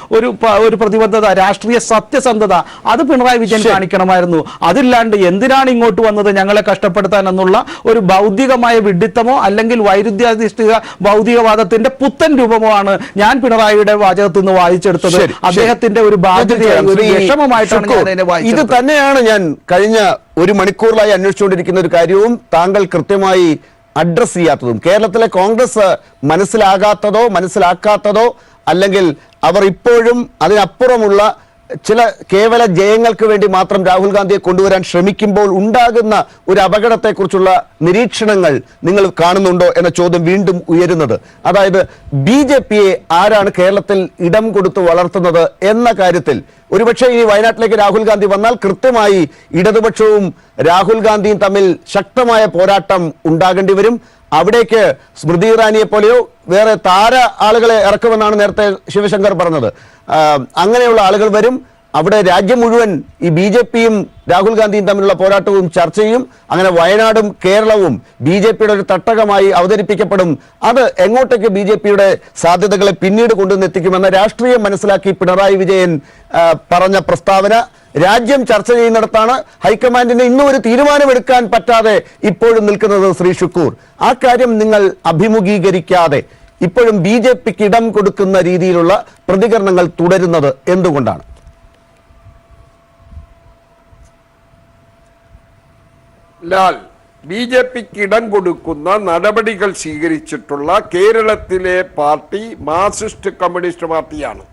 ഒരു പ്രതിബദ്ധത, രാഷ്ട്രീയ സത്യസന്ധത അത് പിണറായി വിജയൻ കാണിക്കണമായിരുന്നു. അതില്ലാണ്ട് എന്തിനാണ് ഇങ്ങോട്ട് വന്നത് ഞങ്ങളെ കഷ്ടപ്പെടുത്താൻ എന്നുള്ള ഒരു ഭൗതികമായ വിഡ്ഢിത്തമോ അല്ലെങ്കിൽ വൈരുദ്ധ്യാധിഷ്ഠിത ഭൗതികവാദത്തിന്റെ പുത്തൻ രൂപമോ ആണ് ഞാൻ പിണറായിയുടെ വാചകത്തിൽ നിന്ന് വായിച്ചെടുത്തത്. അദ്ദേഹത്തിന്റെ ഒരു ബാധ്യതയായി, ഒരു വിഷമമായിട്ടാണ് ഞാൻ അതിനെ വായിച്ചത്. ഇത് തന്നെയാണ് ഞാൻ കഴിഞ്ഞ 1 മണിക്കൂറിലായി അന്വേഷിച്ചുകൊണ്ടിരിക്കുന്ന ഒരു കാര്യവും താങ്കൾ കൃത്യമായി അഡ്രസ് ചെയ്യാത്തതും. കേരളത്തിലെ കോൺഗ്രസ് മനസ്സിലാകാത്തതോ മനസ്സിലാക്കാത്തതോ അല്ലെങ്കിൽ അവർ ഇപ്പോഴും അതിനപ്പുറമുള്ള ചില കേവല ജയങ്ങൾക്ക് വേണ്ടി മാത്രം രാഹുൽ ഗാന്ധിയെ കൊണ്ടുവരാൻ ശ്രമിക്കുമ്പോൾ ഉണ്ടാകുന്ന ഒരു അപകടത്തെക്കുറിച്ചുള്ള നിരീക്ഷണങ്ങൾ നിങ്ങൾ കാണുന്നുണ്ടോ എന്ന ചോദ്യം വീണ്ടും ഉയരുന്നത്. അതായത് BJPയെ ആരാണ് കേരളത്തിൽ ഇടം കൊടുത്ത് വളർത്തുന്നത് എന്ന കാര്യത്തിൽ ഒരുപക്ഷെ ഈ വയനാട്ടിലേക്ക് രാഹുൽ ഗാന്ധി വന്നാൽ കൃത്യമായി ഇടതുപക്ഷവും രാഹുൽ ഗാന്ധിയും തമ്മിൽ ശക്തമായ പോരാട്ടം ഉണ്ടാകേണ്ടി വരും. അവിടേക്ക് സ്മൃതി ഇറാനിയെ പോലെയോ വേറെ താര ആളുകളെ ഇറക്കുമെന്നാണ് നേരത്തെ ശിവശങ്കർ പറഞ്ഞത്. അങ്ങനെയുള്ള ആളുകൾ വരും. അവിടെ രാജ്യം മുഴുവൻ ഈ BJPയും രാഹുൽ ഗാന്ധിയും തമ്മിലുള്ള പോരാട്ടവും ചർച്ചയും അങ്ങനെ വയനാടും കേരളവും BJPയുടെ ഒരു തട്ടകമായി അവതരിപ്പിക്കപ്പെടും. അത് എങ്ങോട്ടേക്ക് BJPയുടെ സാധ്യതകളെ പിന്നീട് കൊണ്ടുവന്നെത്തിക്കുമെന്ന രാഷ്ട്രീയം മനസ്സിലാക്കി പിണറായി വിജയൻ പറഞ്ഞ പ്രസ്താവന രാജ്യം ചർച്ച ചെയ്യുന്നിടത്താണ് ഹൈക്കമാൻഡിന് ഇന്നും ഒരു തീരുമാനമെടുക്കാൻ പറ്റാതെ ഇപ്പോഴും നിൽക്കുന്നത്. ശ്രീ ഷുക്കൂർ, ആ കാര്യം നിങ്ങൾ അഭിമുഖീകരിക്കാതെ ഇപ്പോഴും BJPക്ക് ഇടം കൊടുക്കുന്ന രീതിയിലുള്ള പ്രതികരണങ്ങൾ തുടരുന്നത് എന്തുകൊണ്ടാണ്? ലാൽ, BJPക്ക് ഇടം കൊടുക്കുന്ന നടപടികൾ സ്വീകരിച്ചിട്ടുള്ള കേരളത്തിലെ പാർട്ടി മാർക്സിസ്റ്റ് കമ്മ്യൂണിസ്റ്റ് പാർട്ടിയാണ്.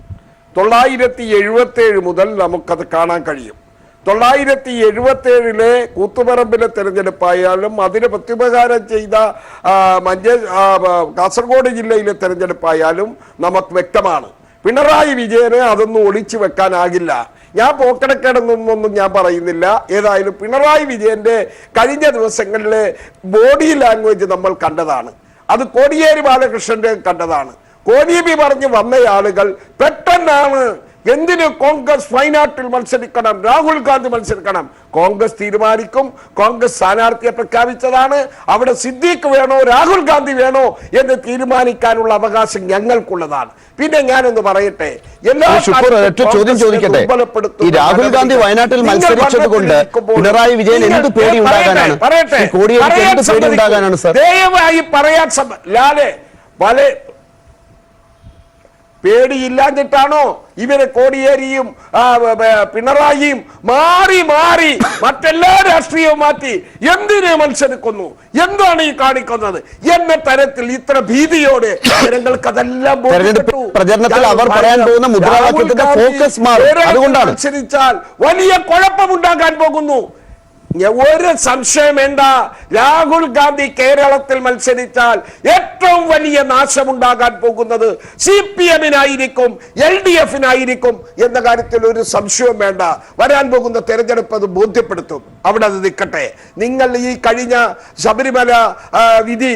977 മുതൽ നമുക്കത് കാണാൻ കഴിയും. 977 കൂത്തുപറമ്പിലെ തെരഞ്ഞെടുപ്പായാലും അതിന് പ്രത്യുപകാരം ചെയ്ത കാസർഗോഡ് ജില്ലയിലെ തെരഞ്ഞെടുപ്പായാലും നമുക്ക് വ്യക്തമാണ്. പിണറായി വിജയന് അതൊന്നും ഒളിച്ചു വെക്കാനാകില്ല. ഞാൻ പോക്കടക്കേടെന്നൊന്നും ഞാൻ പറയുന്നില്ല. ഏതായാലും പിണറായി വിജയന്റെ കഴിഞ്ഞ ദിവസങ്ങളിലെ ബോഡി ലാംഗ്വേജ് നമ്മൾ കണ്ടതാണ്. അത് കോടിയേരി ബാലകൃഷ്ണന്റെ കണ്ടതാണ്. കോടിയേരി പറഞ്ഞ് വന്ന ആളുകൾ പെട്ടെന്നാണ് എന്തിന് കോൺഗ്രസ് വയനാട്ടിൽ മത്സരിക്കണം, രാഹുൽ ഗാന്ധി മത്സരിക്കണം. കോൺഗ്രസ് തീരുമാനിക്കും. കോൺഗ്രസ് സ്ഥാനാർത്ഥിയെ പ്രഖ്യാപിച്ചതാണ്. അവിടെ സിദ്ദീഖ് വേണോ രാഹുൽ ഗാന്ധി വേണോ എന്ന് തീരുമാനിക്കാനുള്ള അവകാശം ഞങ്ങൾക്കുള്ളതാണ്. പിന്നെ ഞാനൊന്ന് പറയട്ടെ, ചോദ്യം ചോദിക്കട്ടെ. ഈ രാഹുൽ ഗാന്ധി വയനാട്ടിൽ മത്സരിച്ചത് കൊണ്ട് പിണറായി വിജയൻ എന്ത് പേടി ഉണ്ടാകാനാണ്? ദയവായി പറയാൻ ലാലെ പേടിയില്ലാഞ്ഞിട്ടാണോ ഇവരെ കോടിയേരിയും പിണറായിയും മാറി മാറി മറ്റെല്ലാ രാഷ്ട്രീയവും മാറ്റി എന്തിനെ മത്സരിക്കുന്നു, എന്താണ് ഈ കാണിക്കുന്നത് എന്ന തരത്തിൽ ഇത്ര ഭീതിയോടെ ജനങ്ങൾക്ക് അതെല്ലാം പ്രചരണത്തിൽ അവർ പറയാൻ പോകുന്ന മുദ്രാവാക്യത്തിന്റെ ഫോക്കസ് മാറും. അതുകൊണ്ടാണ് മത്സരിച്ചാൽ വലിയ കുഴപ്പമുണ്ടാകാൻ പോകുന്നു. ഒരു സംശയം വേണ്ട, രാഹുൽ ഗാന്ധി കേരളത്തിൽ മത്സരിച്ചാൽ ഏറ്റവും വലിയ നാശമുണ്ടാകാൻ പോകുന്നത് CPM-നായിരിക്കും, LDF-നായിരിക്കും എന്ന കാര്യത്തിൽ ഒരു സംശയവും വേണ്ട. വരാൻ പോകുന്ന തെരഞ്ഞെടുപ്പ് അത് ബോധ്യപ്പെടുത്തും. അവിടെ അത് നിൽക്കട്ടെ. നിങ്ങൾ ഈ കഴിഞ്ഞ ശബരിമല വിധി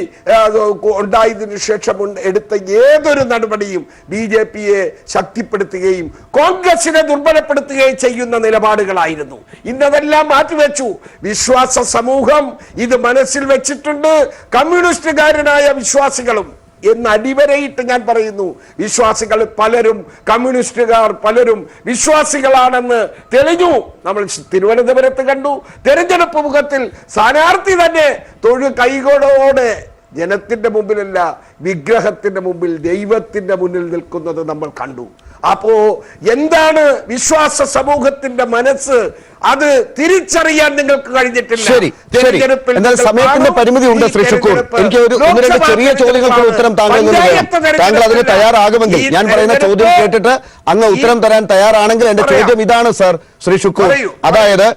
ഉണ്ടായതിനു ശേഷം എടുത്ത ഏതൊരു നടപടിയും BJPയെ ശക്തിപ്പെടുത്തുകയും കോൺഗ്രസിനെ ദുർബലപ്പെടുത്തുകയും ചെയ്യുന്ന നിലപാടുകളായിരുന്നു. ഇന്നതെല്ലാം മാറ്റിവെച്ചു. വിശ്വാസ സമൂഹം ഇത് മനസ്സിൽ വെച്ചിട്ടുണ്ട്. കമ്മ്യൂണിസ്റ്റുകാരനായ വിശ്വാസികളും എന്ന് അടിവരയിട്ട് ഞാൻ പറയുന്നു. വിശ്വാസികൾ പലരും, കമ്മ്യൂണിസ്റ്റുകാർ പലരും വിശ്വാസികളാണെന്ന് തെളിഞ്ഞു. നമ്മൾ തിരുവനന്തപുരത്ത് കണ്ടു. തെരഞ്ഞെടുപ്പ് മുഖത്തിൽ സ്ഥാനാർത്ഥി തന്നെ കൈകളോടെ ജനത്തിന്റെ മുമ്പിലല്ല, വിഗ്രഹത്തിന്റെ മുമ്പിൽ, ദൈവത്തിന്റെ മുന്നിൽ നിൽക്കുന്നത് നമ്മൾ കണ്ടു. അപ്പോ എന്താണ് വിശ്വാസ സമൂഹത്തിന്റെ മനസ്സ്, അത് തിരിച്ചറിയാൻ നിങ്ങൾക്ക് കഴിഞ്ഞിട്ടില്ല. എന്നാൽ സമയത്തിന്റെ പരിമിതി ഉണ്ട്. ശ്രീ ഷുക്കൂർ, എനിക്ക് ഒന്ന് രണ്ട് ചെറിയ ചോദ്യങ്ങൾക്ക് ഉത്തരം താങ്കൾ അതിന് തയ്യാറാകുമെങ്കിൽ ഞാൻ പറയുന്ന ചോദ്യം കേട്ടിട്ട് അങ്ങ് ഉത്തരം തരാൻ തയ്യാറാണെങ്കിൽ എന്റെ ചോദ്യം ഇതാണ് സർ. ശ്രീ ഷുക്കൂർ, അതായത്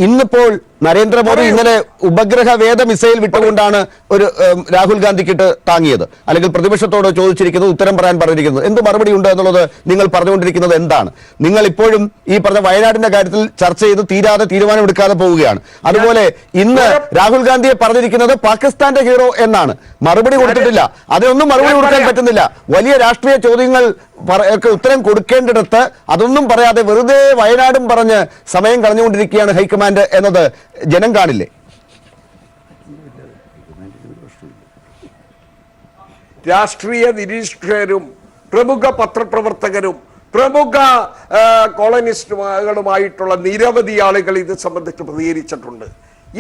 ഇന്നിപ്പോൾ നരേന്ദ്രമോദി ഇന്നലെ ഉപഗ്രഹ വേദ മിസൈൽ വിട്ടുകൊണ്ടാണ് ഒരു രാഹുൽ ഗാന്ധിക്കിട്ട് താങ്ങിയത്, അല്ലെങ്കിൽ പ്രതിപക്ഷത്തോട് ചോദിച്ചിരിക്കുന്നത്, ഉത്തരം പറയാൻ പറഞ്ഞിരിക്കുന്നത്. എന്ത് മറുപടി ഉണ്ട് എന്നുള്ളത് നിങ്ങൾ പറഞ്ഞുകൊണ്ടിരിക്കുന്നത് എന്താണ്? നിങ്ങൾ ഇപ്പോഴും ഈ പറഞ്ഞ വയനാടിന്റെ കാര്യത്തിൽ ചർച്ച ചെയ്ത് തീരാതെ തീരുമാനമെടുക്കാതെ പോവുകയാണ്. അതുപോലെ ഇന്ന് രാഹുൽ ഗാന്ധിയെ പറഞ്ഞിരിക്കുന്നത് പാകിസ്ഥാന്റെ ഹീറോ എന്നാണ്. മറുപടി കൊടുത്തിട്ടില്ല. അതിനൊന്നും മറുപടി കൊടുക്കാൻ പറ്റുന്നില്ല. വലിയ രാഷ്ട്രീയ ചോദ്യങ്ങൾ ഉത്തരം കൊടുക്കേണ്ടിടത്ത് അതൊന്നും പറയാതെ വെറുതെ വയനാടും പറഞ്ഞ് സമയം കളഞ്ഞുകൊണ്ടിരിക്കുകയാണ് ഹൈക്കമാൻഡ് എന്നത് ജനം കാണില്ലേ? രാഷ്ട്രീയ നിരീക്ഷകരും പ്രമുഖ പത്രപ്രവർത്തകരും പ്രമുഖ കോളനിസ്റ്റുകളുമായിട്ടുള്ള നിരവധി ആളുകൾ ഇത് സംബന്ധിച്ച് പ്രതികരിച്ചിട്ടുണ്ട്.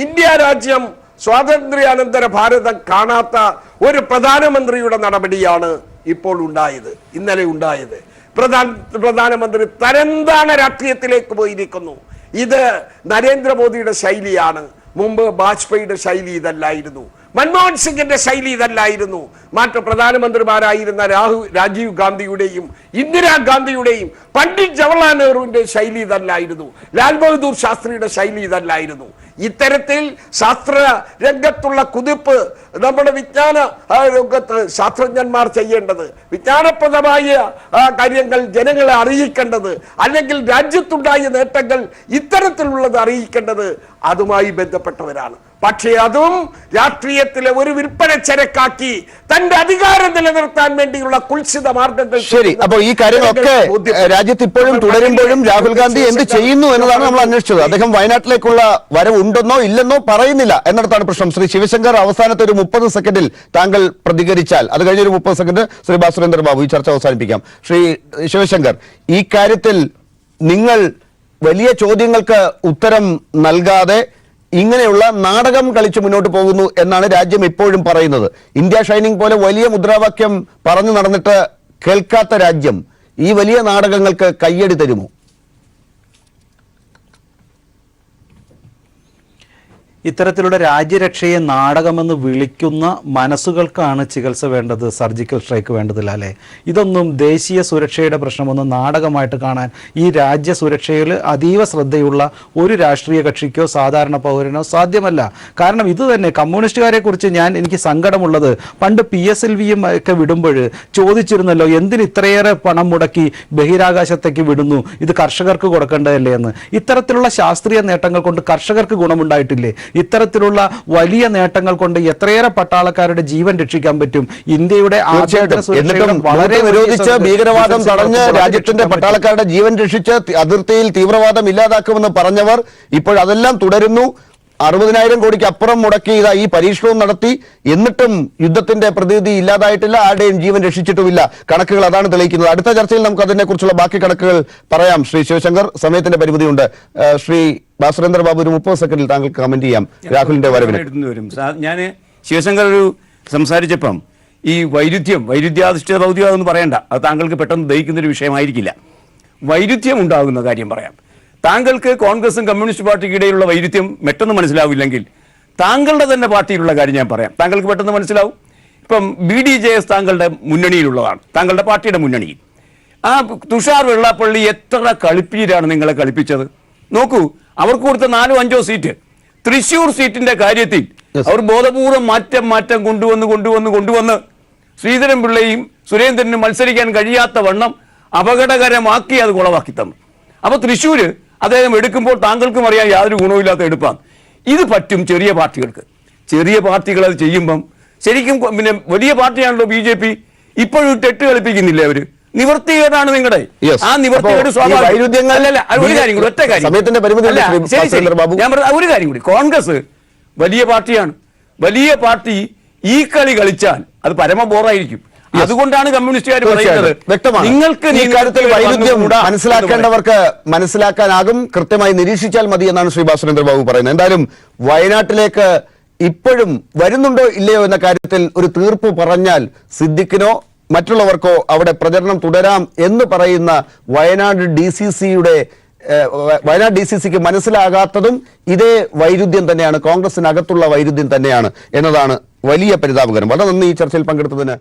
ഇന്ത്യ രാജ്യം സ്വാതന്ത്ര്യാനന്തര ഭാരതം കാണാത്ത ഒരു പ്രധാനമന്ത്രിയുടെ നടപടിയാണ് ഇപ്പോൾ ഉണ്ടായത്, ഇന്നലെ ഉണ്ടായത്. പ്രധാനമന്ത്രി തരംതാണ രാഷ്ട്രീയത്തിലേക്ക് പോയിരിക്കുന്നു. ഇത് നരേന്ദ്രമോദിയുടെ ശൈലിയാണ്. മുമ്പ് വാജ്പേയിയുടെ ശൈലി ഇതല്ലായിരുന്നു, മൻമോഹൻ സിംഗിന്റെ ശൈലി ഇതല്ലായിരുന്നു, മറ്റ് പ്രധാനമന്ത്രിമാരായിരുന്ന രാജീവ് ഗാന്ധിയുടെയും ഇന്ദിരാഗാന്ധിയുടെയും പണ്ഡിറ്റ് ജവഹർലാൽ നെഹ്റുവിന്റെ ശൈലി ഇതല്ലായിരുന്നു, ലാൽ ബഹദൂർ ശാസ്ത്രിയുടെ ശൈലി ഇതല്ലായിരുന്നു. ഇത്തരത്തിൽ ശാസ്ത്ര രംഗത്തുള്ള കുതിപ്പ് നമ്മുടെ വിജ്ഞാന രംഗത്ത് ശാസ്ത്രജ്ഞന്മാർ ചെയ്യേണ്ടത്, വിജ്ഞാനപ്രദമായ കാര്യങ്ങൾ ജനങ്ങളെ അറിയിക്കേണ്ടത്, അല്ലെങ്കിൽ രാജ്യത്തുണ്ടായ നേട്ടങ്ങൾ ഇത്തരത്തിലുള്ളത് അറിയിക്കേണ്ടത് അതുമായി ബന്ധപ്പെട്ടവരാണ്. പക്ഷേ അതും രാഷ്ട്രീയത്തിലെ ഒരു വിൽപ്പന ചരക്കാക്കി തന്റെ അധികാരം നിലനിർത്താൻ വേണ്ടിയുള്ള കുൽസിത മാർഗങ്ങൾ. ശരി, അപ്പോൾ ഈ കാര്യങ്ങളൊക്കെ രാജ്യത്ത് ഇപ്പോഴും തുടരുമ്പോഴും രാഹുൽ ഗാന്ധി എന്ത് ചെയ്യുന്നു എന്നതാണ് നമ്മൾ അന്വേഷിച്ചത്. അദ്ദേഹം വയനാട്ടിലേക്കുള്ള വരവ് ഉണ്ടെന്നോ ഇല്ലെന്നോ പറയുന്നില്ല എന്നിടത്താണ് പ്രശ്നം. ശ്രീ ശിവശങ്കർ, അവസാനത്തെ ഒരു 30 സെക്കൻഡിൽ താങ്കൾ പ്രതികരിച്ചാൽ, അത് കഴിഞ്ഞൊരു 30 സെക്കൻഡ് ശ്രീ ഭാസുരേന്ദ്ര ബാബു, ഈ ചർച്ച അവസാനിപ്പിക്കാം. ശ്രീ ശിവശങ്കർ, ഈ കാര്യത്തിൽ നിങ്ങൾ വലിയ ചോദ്യങ്ങൾക്ക് ഉത്തരം നൽകാതെ ഇങ്ങനെയുള്ള നാടകം കളിച്ച് മുന്നോട്ട് പോകുന്നു എന്നാണ് രാജ്യം ഇപ്പോഴും പറയുന്നത്. ഇന്ത്യ ഷൈനിങ് പോലെ വലിയ മുദ്രാവാക്യം പറഞ്ഞു നടന്നിട്ട് കേൾക്കാത്ത രാജ്യം ഈ വലിയ നാടകങ്ങൾക്ക് കയ്യടി തരുമോ? ഇത്തരത്തിലുള്ള രാജ്യരക്ഷയെ നാടകമെന്ന് വിളിക്കുന്ന മനസ്സുകൾക്കാണ് ചികിത്സ വേണ്ടത്, സർജിക്കൽ സ്ട്രൈക്ക് വേണ്ടതില്ല അല്ലേ? ഇതൊന്നും ദേശീയ സുരക്ഷയുടെ പ്രശ്നമൊന്നും നാടകമായിട്ട് കാണാൻ ഈ രാജ്യ സുരക്ഷയിൽ അതീവ ശ്രദ്ധയുള്ള ഒരു രാഷ്ട്രീയ കക്ഷിക്കോ സാധാരണ പൗരനോ സാധ്യമല്ല. കാരണം ഇത് തന്നെ കമ്മ്യൂണിസ്റ്റുകാരെ കുറിച്ച് എനിക്ക് സങ്കടമുള്ളത്, പണ്ട് PSLVയും ഒക്കെ വിടുമ്പോൾ ചോദിച്ചിരുന്നല്ലോ, എന്തിന് ഇത്രയേറെ പണം മുടക്കി ബഹിരാകാശത്തേക്ക് വിടുന്നു, ഇത് കർഷകർക്ക് കൊടുക്കേണ്ടതല്ലേ എന്ന്. ഇത്തരത്തിലുള്ള ശാസ്ത്രീയ നേട്ടങ്ങൾ കൊണ്ട് കർഷകർക്ക് ഗുണമുണ്ടായിട്ടില്ലേ? ഇത്തരത്തിലുള്ള വലിയ നേട്ടങ്ങൾ കൊണ്ട് എത്രയേറെ പട്ടാളക്കാരുടെ ജീവൻ രക്ഷിക്കാൻ പറ്റും. ഇന്ത്യയുടെ വളരെ നിരോധിച്ച് ഭീകരവാദം തടഞ്ഞ് രാജ്യത്തിന്റെ പട്ടാളക്കാരുടെ ജീവൻ രക്ഷിച്ച് അതിർത്തിയിൽ തീവ്രവാദം ഇല്ലാതാക്കുമെന്ന് പറഞ്ഞവർ ഇപ്പോഴതെല്ലാം തുടരുന്നു. 60,000 കോടിക്ക് അപ്പുറം മുടക്കി ഈ പരീക്ഷണവും നടത്തി, എന്നിട്ടും യുദ്ധത്തിന്റെ പ്രതിനിധി ഇല്ലാതായിട്ടില്ല, ആരുടെയും ജീവൻ രക്ഷിച്ചിട്ടുമില്ല. കണക്കുകൾ അതാണ് തെളിയിക്കുന്നത്. അടുത്ത ചർച്ചയിൽ നമുക്ക് അതിനെക്കുറിച്ചുള്ള ബാക്കി കണക്കുകൾ പറയാം. ശ്രീ ശിവശങ്കർ, സമയത്തിന്റെ പരിമിതിയുണ്ട്. ശ്രീ ഭാസുരേന്ദ്ര ബാബു, ഒരു 30 സെക്കൻഡിൽ താങ്കൾക്ക് കമന്റ് ചെയ്യാം രാഹുലിന്റെ വരവിന്. ഞാൻ ശിവശങ്കർ സംസാരിച്ചപ്പം ഈ വൈരുദ്ധ്യാധിഷ്ഠിത ഭൗതികവാദം എന്ന് പറയണ്ട, അത് താങ്കൾക്ക് പെട്ടെന്ന് ദഹിക്കുന്നൊരു വിഷയമായിരിക്കില്ല. വൈരുദ്ധ്യം ഉണ്ടാകുന്ന കാര്യം പറയാം. താങ്കൾക്ക് കോൺഗ്രസും കമ്മ്യൂണിസ്റ്റ് പാർട്ടിക്ക് ഇടയിലുള്ള വൈരുദ്ധ്യം പെട്ടെന്ന് മനസ്സിലാവില്ലെങ്കിൽ താങ്കളുടെ തന്നെ പാർട്ടിയിലുള്ള കാര്യം ഞാൻ പറയാം, താങ്കൾക്ക് പെട്ടെന്ന് മനസ്സിലാവും. ഇപ്പം BDJS താങ്കളുടെ മുന്നണിയിലുള്ളതാണ്, താങ്കളുടെ പാർട്ടിയുടെ മുന്നണിയിൽ. ആ തുഷാർ വെള്ളാപ്പള്ളി എത്ര കളിപ്പീരാണ് നിങ്ങളെ കളിപ്പിച്ചത് നോക്കൂ. അവർക്ക് കൊടുത്ത 4-5 സീറ്റ്, തൃശ്ശൂർ സീറ്റിന്റെ കാര്യത്തിൽ അവർ ബോധപൂർവ്വം മാറ്റം കൊണ്ടുവന്ന് ശ്രീധരൻ പിള്ളയും സുരേന്ദ്രനും മത്സരിക്കാൻ കഴിയാത്ത വണ്ണം അപകടകരമാക്കി അത് കുളവാക്കി തന്നു. അപ്പൊ തൃശ്ശൂര് അദ്ദേഹം എടുക്കുമ്പോൾ താങ്കൾക്കും അറിയാം യാതൊരു ഗുണവുമില്ലാത്ത എടുപ്പാണ്. ഇത് പറ്റും ചെറിയ പാർട്ടികൾക്ക്. ചെറിയ പാർട്ടികൾ അത് ചെയ്യുമ്പം ശരിക്കും പിന്നെ വലിയ പാർട്ടിയാണല്ലോ BJP, ഇപ്പോഴും തെറ്റ് കളിപ്പിക്കുന്നില്ലേ അവര്? നിവർത്തികേടാണ് നിങ്ങളുടെ ആ നിവർത്തികേട് ഒരു കാര്യം കൂടി, ഒറ്റ കാര്യം, ഒരു കാര്യം കൂടി. കോൺഗ്രസ് വലിയ പാർട്ടിയാണ്. വലിയ പാർട്ടി ഈ കളി കളിച്ചാൽ അത് പരമ ബോറായിരിക്കും. അതുകൊണ്ടാണ് കമ്മ്യൂണിസ്റ്റുകാർ പറയുന്നത് നിങ്ങൾക്ക് ഈ കാര്യത്തിൽ വൈരുദ്ധ്യം മനസ്സിലാക്കേണ്ടവർക്ക് മനസ്സിലാക്കാനാകും, കൃത്യമായി നിരീക്ഷിച്ചാൽ മതി എന്നാണ് ശ്രീ ഭാസുരേന്ദ്ര ബാബു പറയുന്നത്. എന്തായാലും വയനാട്ടിലേക്ക് ഇപ്പോഴും വരുന്നുണ്ടോ ഇല്ലയോ എന്ന കാര്യത്തിൽ ഒരു തീർപ്പ് പറഞ്ഞാൽ സിദ്ദിഖിനോ മറ്റുള്ളവർക്കോ അവിടെ പ്രചരണം തുടരാം എന്ന് പറയുന്ന വയനാട് DCCക്ക് മനസ്സിലാകാത്തതും ഇതേ വൈരുദ്ധ്യം തന്നെയാണ്, കോൺഗ്രസിനകത്തുള്ള വൈരുദ്ധ്യം തന്നെയാണ് എന്നതാണ് വലിയ പരിതാപകരം. വളരെ നന്ദി ഈ ചർച്ചയിൽ പങ്കെടുത്തതിന്.